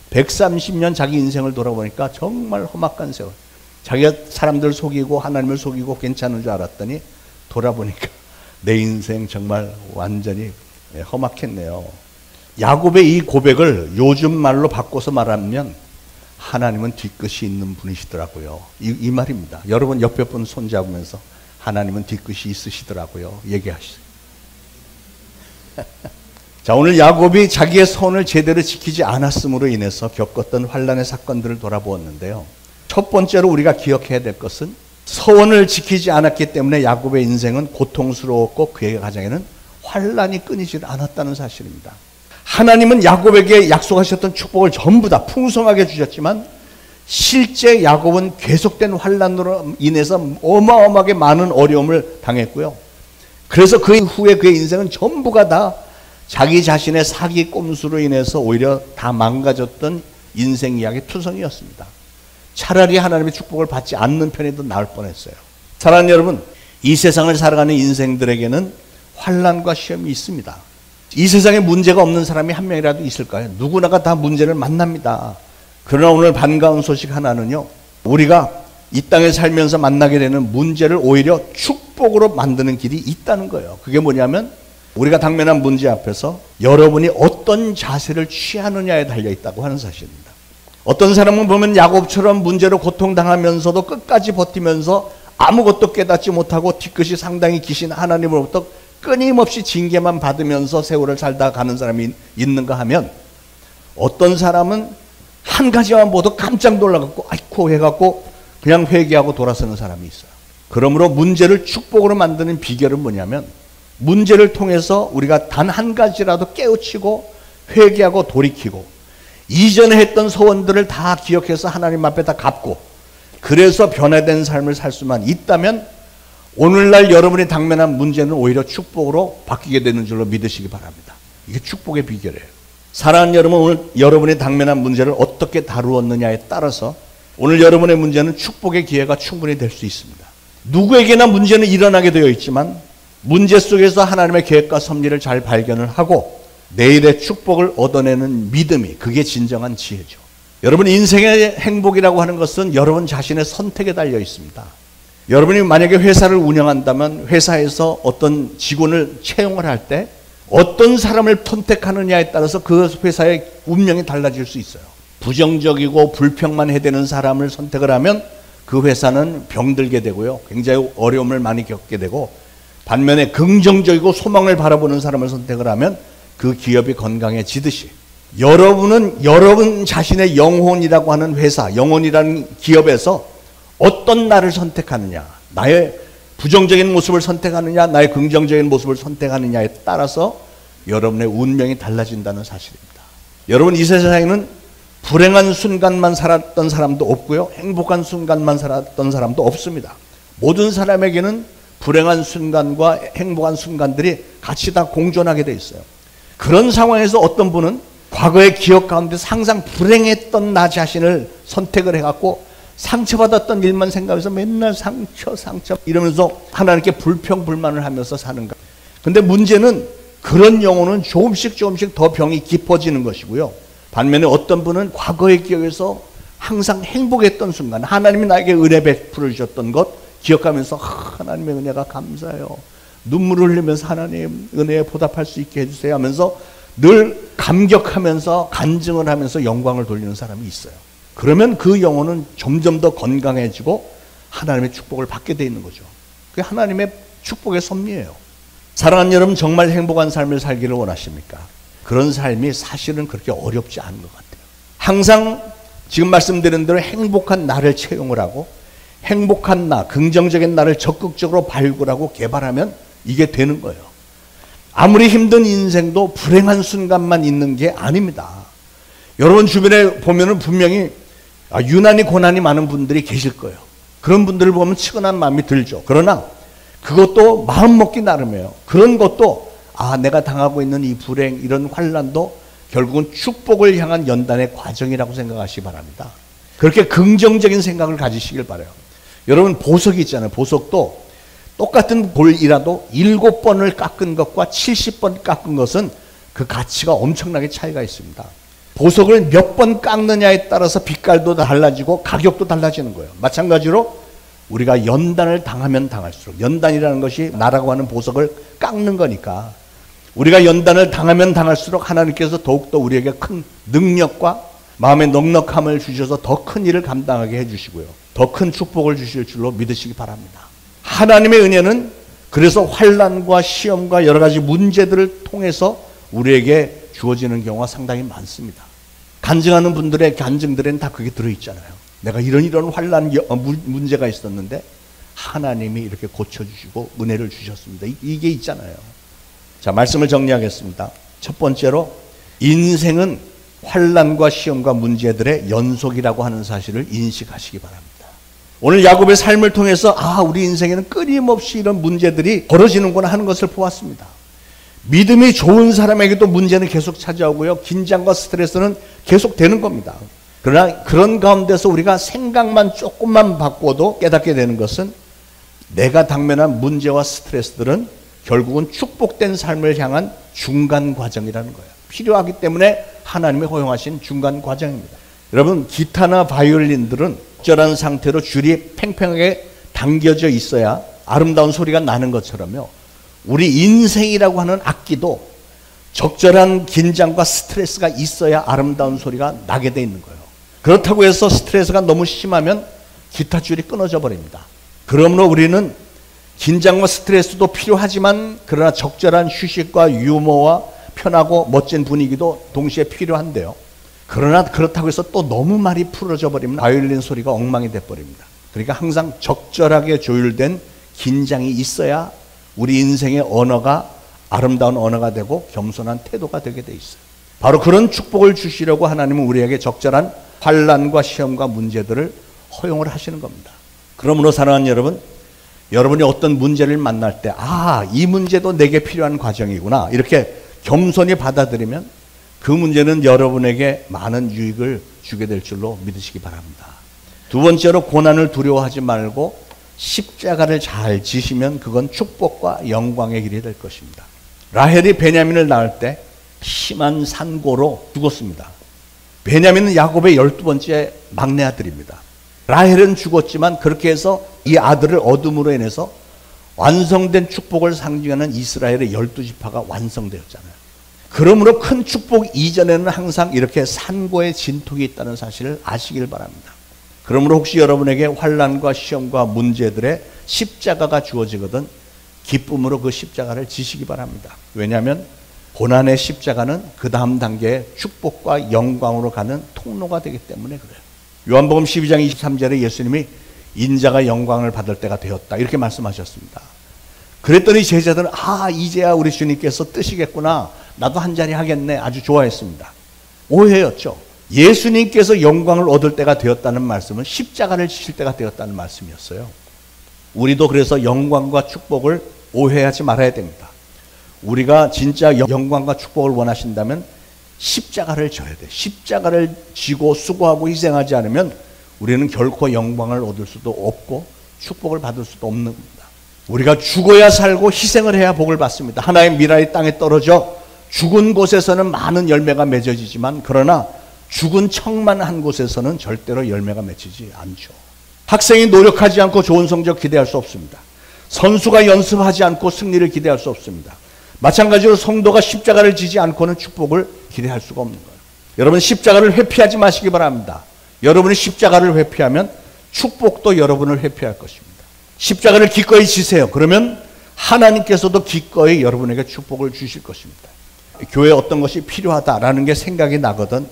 130년 자기 인생을 돌아보니까 정말 험악한 세월. 자기가 사람들 속이고 하나님을 속이고 괜찮은 줄 알았더니 돌아보니까 내 인생 정말 완전히 험악했네요. 야곱의 이 고백을 요즘 말로 바꿔서 말하면 하나님은 뒤끝이 있는 분이시더라고요. 이 말입니다. 여러분 옆에 분 손잡으면서 하나님은 뒤끝이 있으시더라고요. 얘기하시죠. 자, 오늘 야곱이 자기의 선을 제대로 지키지 않았음으로 인해서 겪었던 환난의 사건들을 돌아보았는데요. 첫 번째로 우리가 기억해야 될 것은 서원을 지키지 않았기 때문에 야곱의 인생은 고통스러웠고 그의 가정에는 환난이 끊이지 않았다는 사실입니다. 하나님은 야곱에게 약속하셨던 축복을 전부 다 풍성하게 주셨지만 실제 야곱은 계속된 환난으로 인해서 어마어마하게 많은 어려움을 당했고요. 그래서 그 후에 그의 인생은 전부가 다 자기 자신의 사기 꼼수로 인해서 오히려 다 망가졌던 인생 이야기 투성이었습니다. 차라리 하나님의 축복을 받지 않는 편이 더 나을 뻔했어요. 사랑하는 여러분, 이 세상을 살아가는 인생들에게는 환난과 시험이 있습니다. 이 세상에 문제가 없는 사람이 한 명이라도 있을까요? 누구나가 다 문제를 만납니다. 그러나 오늘 반가운 소식 하나는요, 우리가 이 땅에 살면서 만나게 되는 문제를 오히려 축복으로 만드는 길이 있다는 거예요. 그게 뭐냐면 우리가 당면한 문제 앞에서 여러분이 어떤 자세를 취하느냐에 달려있다고 하는 사실입니다. 어떤 사람은 보면 야곱처럼 문제로 고통당하면서도 끝까지 버티면서 아무것도 깨닫지 못하고 뒤끝이 상당히 기신 하나님으로부터 끊임없이 징계만 받으면서 세월을 살다 가는 사람이 있는가 하면 어떤 사람은 한 가지만 보도 깜짝 놀라갖고 아이코 해갖고 그냥 회개하고 돌아서는 사람이 있어요. 그러므로 문제를 축복으로 만드는 비결은 뭐냐면 문제를 통해서 우리가 단 한 가지라도 깨우치고 회개하고 돌이키고 이전에 했던 소원들을 다 기억해서 하나님 앞에 다 갚고 그래서 변화된 삶을 살 수만 있다면 오늘날 여러분이 당면한 문제는 오히려 축복으로 바뀌게 되는 줄로 믿으시기 바랍니다. 이게 축복의 비결이에요. 사랑하는 여러분, 오늘 여러분이 당면한 문제를 어떻게 다루었느냐에 따라서 오늘 여러분의 문제는 축복의 기회가 충분히 될 수 있습니다. 누구에게나 문제는 일어나게 되어 있지만 문제 속에서 하나님의 계획과 섭리를 잘 발견을 하고 내일의 축복을 얻어내는 믿음이 그게 진정한 지혜죠. 여러분, 인생의 행복이라고 하는 것은 여러분 자신의 선택에 달려 있습니다. 여러분이 만약에 회사를 운영한다면 회사에서 어떤 직원을 채용을 할 때 어떤 사람을 선택하느냐에 따라서 그 회사의 운명이 달라질 수 있어요. 부정적이고 불평만 해대는 사람을 선택을 하면 그 회사는 병들게 되고요. 굉장히 어려움을 많이 겪게 되고, 반면에 긍정적이고 소망을 바라보는 사람을 선택을 하면 그 기업이 건강해지듯이, 여러분은 여러분 자신의 영혼이라고 하는 회사, 영혼이라는 기업에서 어떤 나를 선택하느냐, 나의 부정적인 모습을 선택하느냐, 나의 긍정적인 모습을 선택하느냐에 따라서 여러분의 운명이 달라진다는 사실입니다. 여러분, 이 세상에는 불행한 순간만 살았던 사람도 없고요, 행복한 순간만 살았던 사람도 없습니다. 모든 사람에게는 불행한 순간과 행복한 순간들이 같이 다 공존하게 돼 있어요. 그런 상황에서 어떤 분은 과거의 기억 가운데서 항상 불행했던 나 자신을 선택을 해갖고 상처받았던 일만 생각해서 맨날 상처 이러면서 하나님께 불평불만을 하면서 사는가. 근데 문제는 그런 영혼은 조금씩 더 병이 깊어지는 것이고요. 반면에 어떤 분은 과거의 기억에서 항상 행복했던 순간, 하나님이 나에게 은혜 베풀어 주셨던 것 기억하면서 하나님의 은혜가 감사해요, 눈물을 흘리면서 하나님 은혜에 보답할 수 있게 해주세요 하면서 늘 감격하면서 간증을 하면서 영광을 돌리는 사람이 있어요. 그러면 그 영혼은 점점 더 건강해지고 하나님의 축복을 받게 돼 있는 거죠. 그게 하나님의 축복의 섭리예요. 사랑하는 여러분, 정말 행복한 삶을 살기를 원하십니까? 그런 삶이 사실은 그렇게 어렵지 않은 것 같아요. 항상 지금 말씀드린 대로 행복한 나를 채용을 하고 행복한 나, 긍정적인 나를 적극적으로 발굴하고 개발하면 이게 되는 거예요. 아무리 힘든 인생도 불행한 순간만 있는 게 아닙니다. 여러분 주변에 보면은 분명히 유난히 고난이 많은 분들이 계실 거예요. 그런 분들을 보면 측은한 마음이 들죠. 그러나 그것도 마음 먹기 나름이에요. 그런 것도 내가 당하고 있는 이 불행, 이런 환난도 결국은 축복을 향한 연단의 과정이라고 생각하시기 바랍니다. 그렇게 긍정적인 생각을 가지시길 바라요. 여러분, 보석이 있잖아요. 보석도 똑같은 돌이라도 7번을 깎은 것과 70번 깎은 것은 그 가치가 엄청나게 차이가 있습니다. 보석을 몇 번 깎느냐에 따라서 빛깔도 달라지고 가격도 달라지는 거예요. 마찬가지로 우리가 연단을 당하면 당할수록, 연단이라는 것이 나라고 하는 보석을 깎는 거니까, 우리가 연단을 당하면 당할수록 하나님께서 더욱더 우리에게 큰 능력과 마음의 넉넉함을 주셔서 더 큰 일을 감당하게 해주시고요, 더 큰 축복을 주실 줄로 믿으시기 바랍니다. 하나님의 은혜는 그래서 환난과 시험과 여러 가지 문제들을 통해서 우리에게 주어지는 경우가 상당히 많습니다. 간증하는 분들의 간증들에는 다 그게 들어있잖아요. 내가 이런 환난 문제가 있었는데 하나님이 이렇게 고쳐주시고 은혜를 주셨습니다. 이게 있잖아요. 자, 말씀을 정리하겠습니다. 첫 번째로, 인생은 환난과 시험과 문제들의 연속이라고 하는 사실을 인식하시기 바랍니다. 오늘 야곱의 삶을 통해서 우리 인생에는 끊임없이 이런 문제들이 벌어지는구나 하는 것을 보았습니다. 믿음이 좋은 사람에게도 문제는 계속 찾아오고요, 긴장과 스트레스는 계속 되는 겁니다. 그러나 그런 가운데서 우리가 생각만 조금만 바꿔도 깨닫게 되는 것은, 내가 당면한 문제와 스트레스들은 결국은 축복된 삶을 향한 중간 과정이라는 거예요. 필요하기 때문에 하나님이 허용하신 중간 과정입니다. 여러분, 기타나 바이올린들은 적절한 상태로 줄이 팽팽하게 당겨져 있어야 아름다운 소리가 나는 것처럼요, 우리 인생이라고 하는 악기도 적절한 긴장과 스트레스가 있어야 아름다운 소리가 나게 돼 있는 거예요. 그렇다고 해서 스트레스가 너무 심하면 기타 줄이 끊어져 버립니다. 그러므로 우리는 긴장과 스트레스도 필요하지만, 그러나 적절한 휴식과 유머와 편하고 멋진 분위기도 동시에 필요한데요, 그러나 그렇다고 해서 또 너무 많이 풀어져 버리면 바이올린 소리가 엉망이 돼버립니다. 그러니까 항상 적절하게 조율된 긴장이 있어야 우리 인생의 언어가 아름다운 언어가 되고 겸손한 태도가 되게 돼 있어요. 바로 그런 축복을 주시려고 하나님은 우리에게 적절한 환난과 시험과 문제들을 허용을 하시는 겁니다. 그러므로 사랑하는 여러분, 여러분이 어떤 문제를 만날 때 이 문제도 내게 필요한 과정이구나 이렇게 겸손히 받아들이면 그 문제는 여러분에게 많은 유익을 주게 될 줄로 믿으시기 바랍니다. 두 번째로, 고난을 두려워하지 말고 십자가를 잘 지시면 그건 축복과 영광의 길이 될 것입니다. 라헬이 베냐민을 낳을 때 심한 산고로 죽었습니다. 베냐민은 야곱의 12번째 막내 아들입니다. 라헬은 죽었지만 그렇게 해서 이 아들을 얻음으로 인해서 완성된 축복을 상징하는 이스라엘의 12지파가 완성되었잖아요. 그러므로 큰 축복 이전에는 항상 이렇게 산고의 진통이 있다는 사실을 아시길 바랍니다. 그러므로 혹시 여러분에게 환난과 시험과 문제들의 십자가가 주어지거든 기쁨으로 그 십자가를 지시기 바랍니다. 왜냐하면 고난의 십자가는 그 다음 단계의 축복과 영광으로 가는 통로가 되기 때문에 그래요. 요한복음 12장 23절에 예수님이 인자가 영광을 받을 때가 되었다 이렇게 말씀하셨습니다. 그랬더니 제자들은 이제야 우리 주님께서 뜨시겠구나, 나도 한 자리 하겠네, 아주 좋아했습니다. 오해였죠. 예수님께서 영광을 얻을 때가 되었다는 말씀은 십자가를 지실 때가 되었다는 말씀이었어요. 우리도 그래서 영광과 축복을 오해하지 말아야 됩니다. 우리가 진짜 영광과 축복을 원하신다면 십자가를 져야 돼. 십자가를 지고 수고하고 희생하지 않으면 우리는 결코 영광을 얻을 수도 없고 축복을 받을 수도 없는 겁니다. 우리가 죽어야 살고 희생을 해야 복을 받습니다. 하나의 미랄이 땅에 떨어져 죽은 곳에서는 많은 열매가 맺어지지만 그러나 죽은 척만 한 곳에서는 절대로 열매가 맺히지 않죠. 학생이 노력하지 않고 좋은 성적 기대할 수 없습니다. 선수가 연습하지 않고 승리를 기대할 수 없습니다. 마찬가지로 성도가 십자가를 지지 않고는 축복을 기대할 수가 없는 거예요. 여러분 십자가를 회피하지 마시기 바랍니다. 여러분이 십자가를 회피하면 축복도 여러분을 회피할 것입니다. 십자가를 기꺼이 지세요. 그러면 하나님께서도 기꺼이 여러분에게 축복을 주실 것입니다. 교회에 어떤 것이 필요하다라는 게 생각이 나거든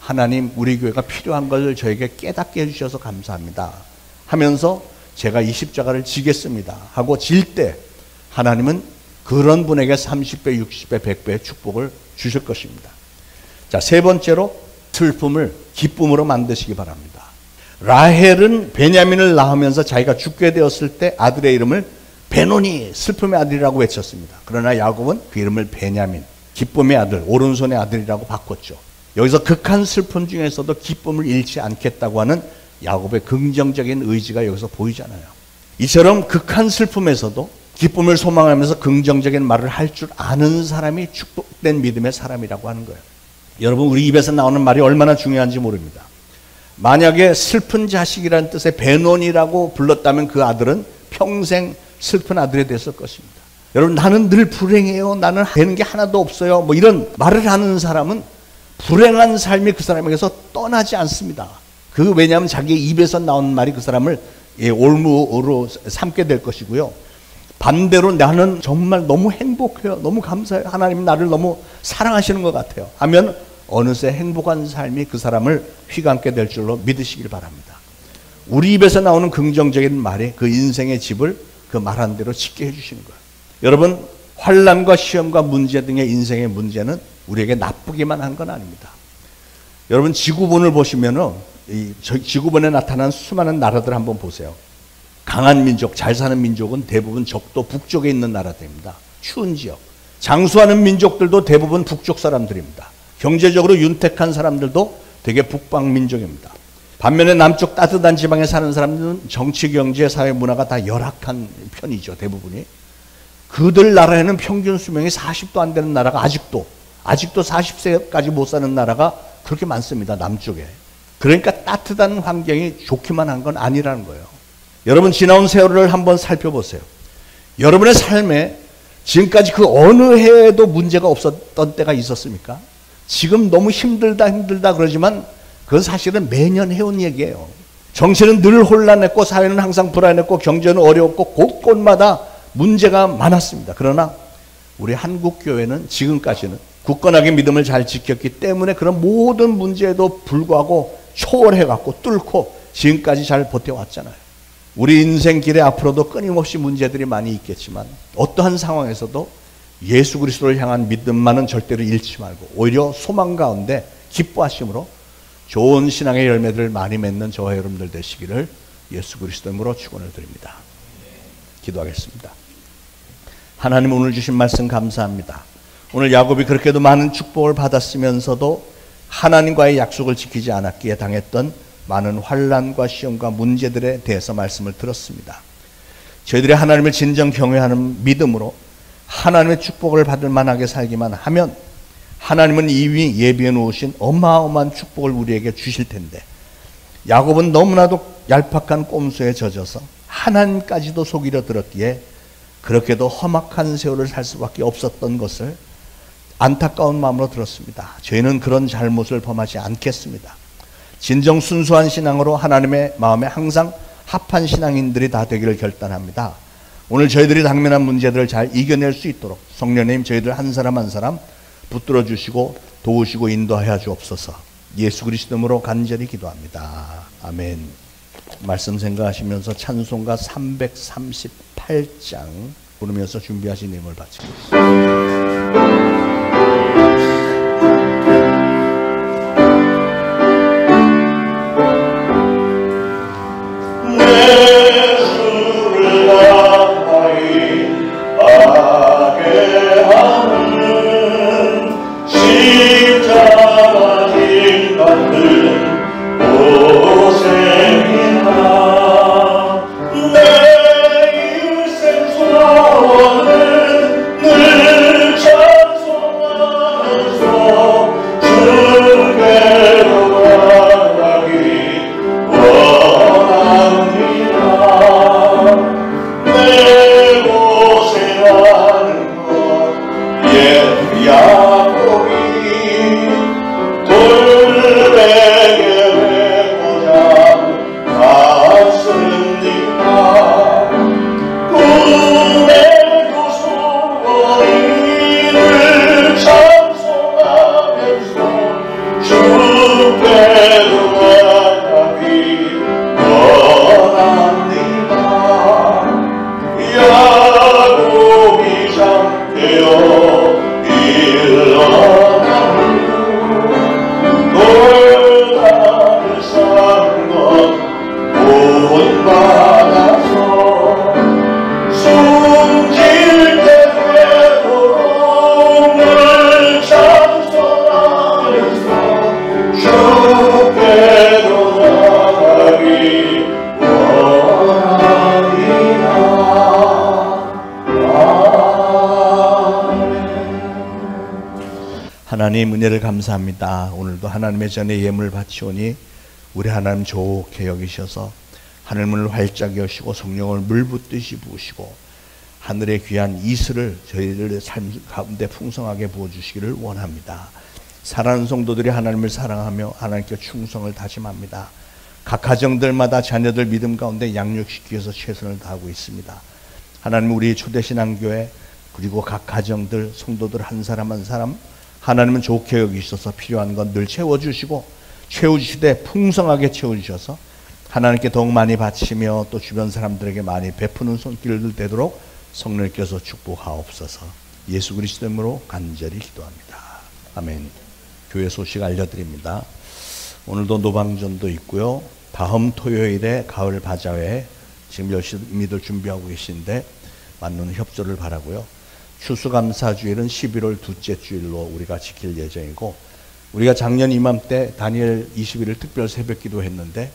하나님 우리 교회가 필요한 것을 저에게 깨닫게 해주셔서 감사합니다 하면서 제가 이 십자가를 지겠습니다 하고 질 때 하나님은 그런 분에게 30배, 60배, 100배의 축복을 주실 것입니다. 자, 세 번째로 슬픔을 기쁨으로 만드시기 바랍니다. 라헬은 베냐민을 낳으면서 자기가 죽게 되었을 때 아들의 이름을 베노니, 슬픔의 아들이라고 외쳤습니다. 그러나 야곱은 그 이름을 베냐민, 기쁨의 아들, 오른손의 아들이라고 바꿨죠. 여기서 극한 슬픔 중에서도 기쁨을 잃지 않겠다고 하는 야곱의 긍정적인 의지가 여기서 보이잖아요. 이처럼 극한 슬픔에서도 기쁨을 소망하면서 긍정적인 말을 할 줄 아는 사람이 축복된 믿음의 사람이라고 하는 거예요. 여러분 우리 입에서 나오는 말이 얼마나 중요한지 모릅니다. 만약에 슬픈 자식이라는 뜻의 베논이라고 불렀다면 그 아들은 평생 슬픈 아들이 됐을 것입니다. 여러분 나는 늘 불행해요, 나는 되는 게 하나도 없어요, 뭐 이런 말을 하는 사람은 불행한 삶이 그 사람에게서 떠나지 않습니다. 왜냐하면 자기 입에서 나오는 말이 그 사람을 올무로 삼게 될 것이고요. 반대로 나는 정말 너무 행복해요, 너무 감사해요, 하나님이 나를 너무 사랑하시는 것 같아요 하면 어느새 행복한 삶이 그 사람을 휘감게 될 줄로 믿으시길 바랍니다. 우리 입에서 나오는 긍정적인 말이 그 인생의 집을 그 말한 대로 짓게 해주시는 거예요. 여러분 환난과 시험과 문제 등의 인생의 문제는 우리에게 나쁘기만 한 건 아닙니다. 여러분 지구본을 보시면은 이 지구본에 나타난 수많은 나라들 한번 보세요. 강한 민족, 잘 사는 민족은 대부분 적도 북쪽에 있는 나라들입니다. 추운 지역. 장수하는 민족들도 대부분 북쪽 사람들입니다. 경제적으로 윤택한 사람들도 되게 북방 민족입니다. 반면에 남쪽 따뜻한 지방에 사는 사람들은 정치, 경제, 사회, 문화가 다 열악한 편이죠. 대부분이. 그들 나라에는 평균 수명이 40도 안 되는 나라가 아직도 40세까지 못 사는 나라가 그렇게 많습니다. 남쪽에. 그러니까 따뜻한 환경이 좋기만 한 건 아니라는 거예요. 여러분 지나온 세월을 한번 살펴보세요. 여러분의 삶에 지금까지 그 어느 해에도 문제가 없었던 때가 있었습니까? 지금 너무 힘들다 그러지만 그건 사실은 매년 해온 얘기예요. 정치는 늘 혼란했고 사회는 항상 불안했고 경제는 어려웠고 곳곳마다 문제가 많았습니다. 그러나 우리 한국교회는 지금까지는 굳건하게 믿음을 잘 지켰기 때문에 그런 모든 문제에도 불구하고 초월해갖고 뚫고 지금까지 잘 버텨왔잖아요. 우리 인생 길에 앞으로도 끊임없이 문제들이 많이 있겠지만 어떠한 상황에서도 예수 그리스도를 향한 믿음만은 절대로 잃지 말고 오히려 소망 가운데 기뻐하심으로 좋은 신앙의 열매들을 많이 맺는 저와 여러분들 되시기를 예수 그리스도 이름으로 축원을 드립니다. 기도하겠습니다. 하나님 오늘 주신 말씀 감사합니다. 오늘 야곱이 그렇게도 많은 축복을 받았으면서도 하나님과의 약속을 지키지 않았기에 당했던 많은 환난과 시험과 문제들에 대해서 말씀을 들었습니다. 저희들이 하나님을 진정 경외하는 믿음으로 하나님의 축복을 받을 만하게 살기만 하면 하나님은 이미 예비해 놓으신 어마어마한 축복을 우리에게 주실 텐데 야곱은 너무나도 얄팍한 꼼수에 젖어서 하나님까지도 속이려 들었기에 그렇게도 험악한 세월을 살 수밖에 없었던 것을 안타까운 마음으로 들었습니다. 저희는 그런 잘못을 범하지 않겠습니다. 진정 순수한 신앙으로 하나님의 마음에 항상 합한 신앙인들이 다 되기를 결단합니다. 오늘 저희들이 당면한 문제들을 잘 이겨낼 수 있도록 성령님 저희들 한 사람 한 사람 붙들어 주시고 도우시고 인도하여 주옵소서. 예수 그리스도 이름으로 간절히 기도합니다. 아멘. 말씀 생각하시면서 찬송가 338장 부르면서 준비하신 예물 바치겠습니다. 하나님 은혜를 감사합니다. 오늘도 하나님의 전에 예물 바치오니 우리 하나님 좋게 여기셔서 하늘문을 활짝 여시고 성령을 물붓듯이 부으시고 하늘의 귀한 이슬을 저희들 삶 가운데 풍성하게 부어주시기를 원합니다. 사랑하는 성도들이 하나님을 사랑하며 하나님께 충성을 다짐합니다. 각 가정들마다 자녀들 믿음 가운데 양육시키기 위해서 최선을 다하고 있습니다. 하나님 우리 초대신앙교회 그리고 각 가정들 성도들 한 사람 한 사람 하나님은 좋게 여기셔서 필요한 건 늘 채워주시고 채우시되 풍성하게 채워주셔서 하나님께 더욱 많이 바치며 또 주변 사람들에게 많이 베푸는 손길들 되도록 성령께서 축복하옵소서. 예수 그리스도 이름으로 간절히 기도합니다. 아멘. 교회 소식 알려드립니다. 오늘도 노방전도 있고요. 다음 토요일에 가을 바자회 지금 열심히들 준비하고 계신데 많은 협조를 바라고요. 추수감사주일은 11월 둘째 주일로 우리가 지킬 예정이고 우리가 작년 이맘때 다니엘 21일 특별 새벽기도 했는데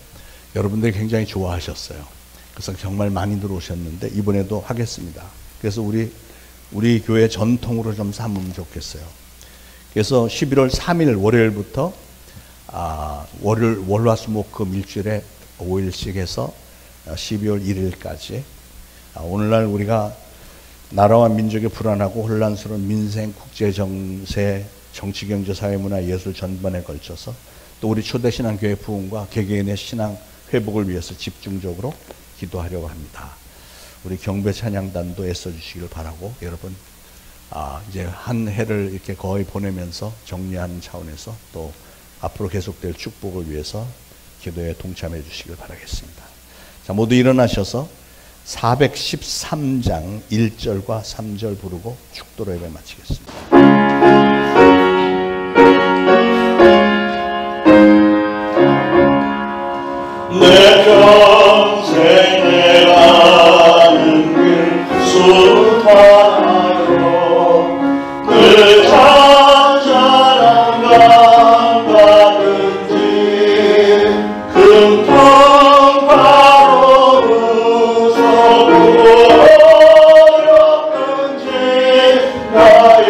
여러분들이 굉장히 좋아하셨어요. 그래서 정말 많이 들어오셨는데 이번에도 하겠습니다. 그래서 우리 교회 전통으로 좀 삼으면 좋겠어요. 그래서 11월 3일 월요일부터 월요일 월화수목금 일주일에 5일씩 해서 12월 1일까지 오늘날 우리가 나라와 민족의 불안하고 혼란스러운 민생, 국제 정세, 정치, 경제, 사회, 문화, 예술 전반에 걸쳐서 또 우리 초대신앙교회 부흥과 개개인의 신앙 회복을 위해서 집중적으로 기도하려고 합니다. 우리 경배 찬양단도 애써주시길 바라고 여러분 이제 한 해를 이렇게 거의 보내면서 정리하는 차원에서 또 앞으로 계속될 축복을 위해서 기도에 동참해 주시길 바라겠습니다. 자, 모두 일어나셔서 413장 1절과 3절 부르고 축도로 예배 마치겠습니다. 내 평생 내가는 길 수탄하여 늘 잔잔한 강 가든지 금통 바로 무서워 어렵든지 나의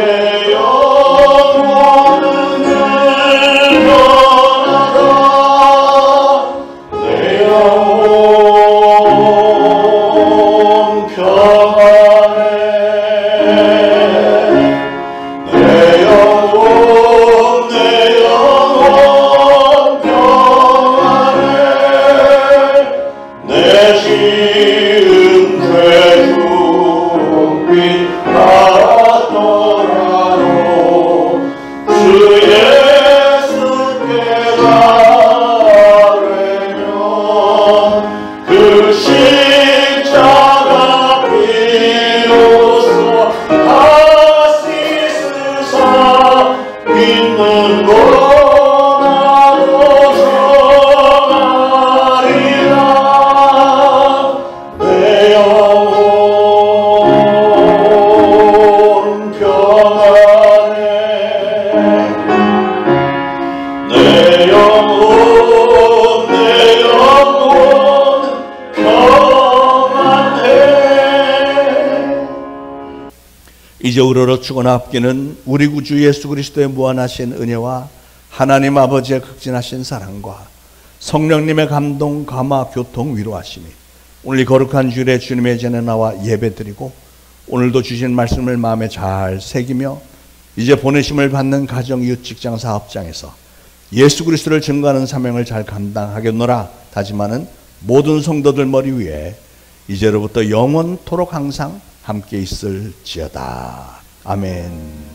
이기적으로 죽거나 앞기는 우리 구주 예수 그리스도의 무한하신 은혜와 하나님 아버지의 극진하신 사랑과 성령님의 감동, 감화, 교통, 위로하심이 오늘 이 거룩한 주일에 주님의 전에 나와 예배드리고 오늘도 주신 말씀을 마음에 잘 새기며 이제 보내심을 받는 가정, 이웃, 직장, 사업장에서 예수 그리스도를 증거하는 사명을 잘 감당하겠노라 다짐하는 모든 성도들 머리 위에 이제로부터 영원토록 항상 함께 있을지어다. 아멘.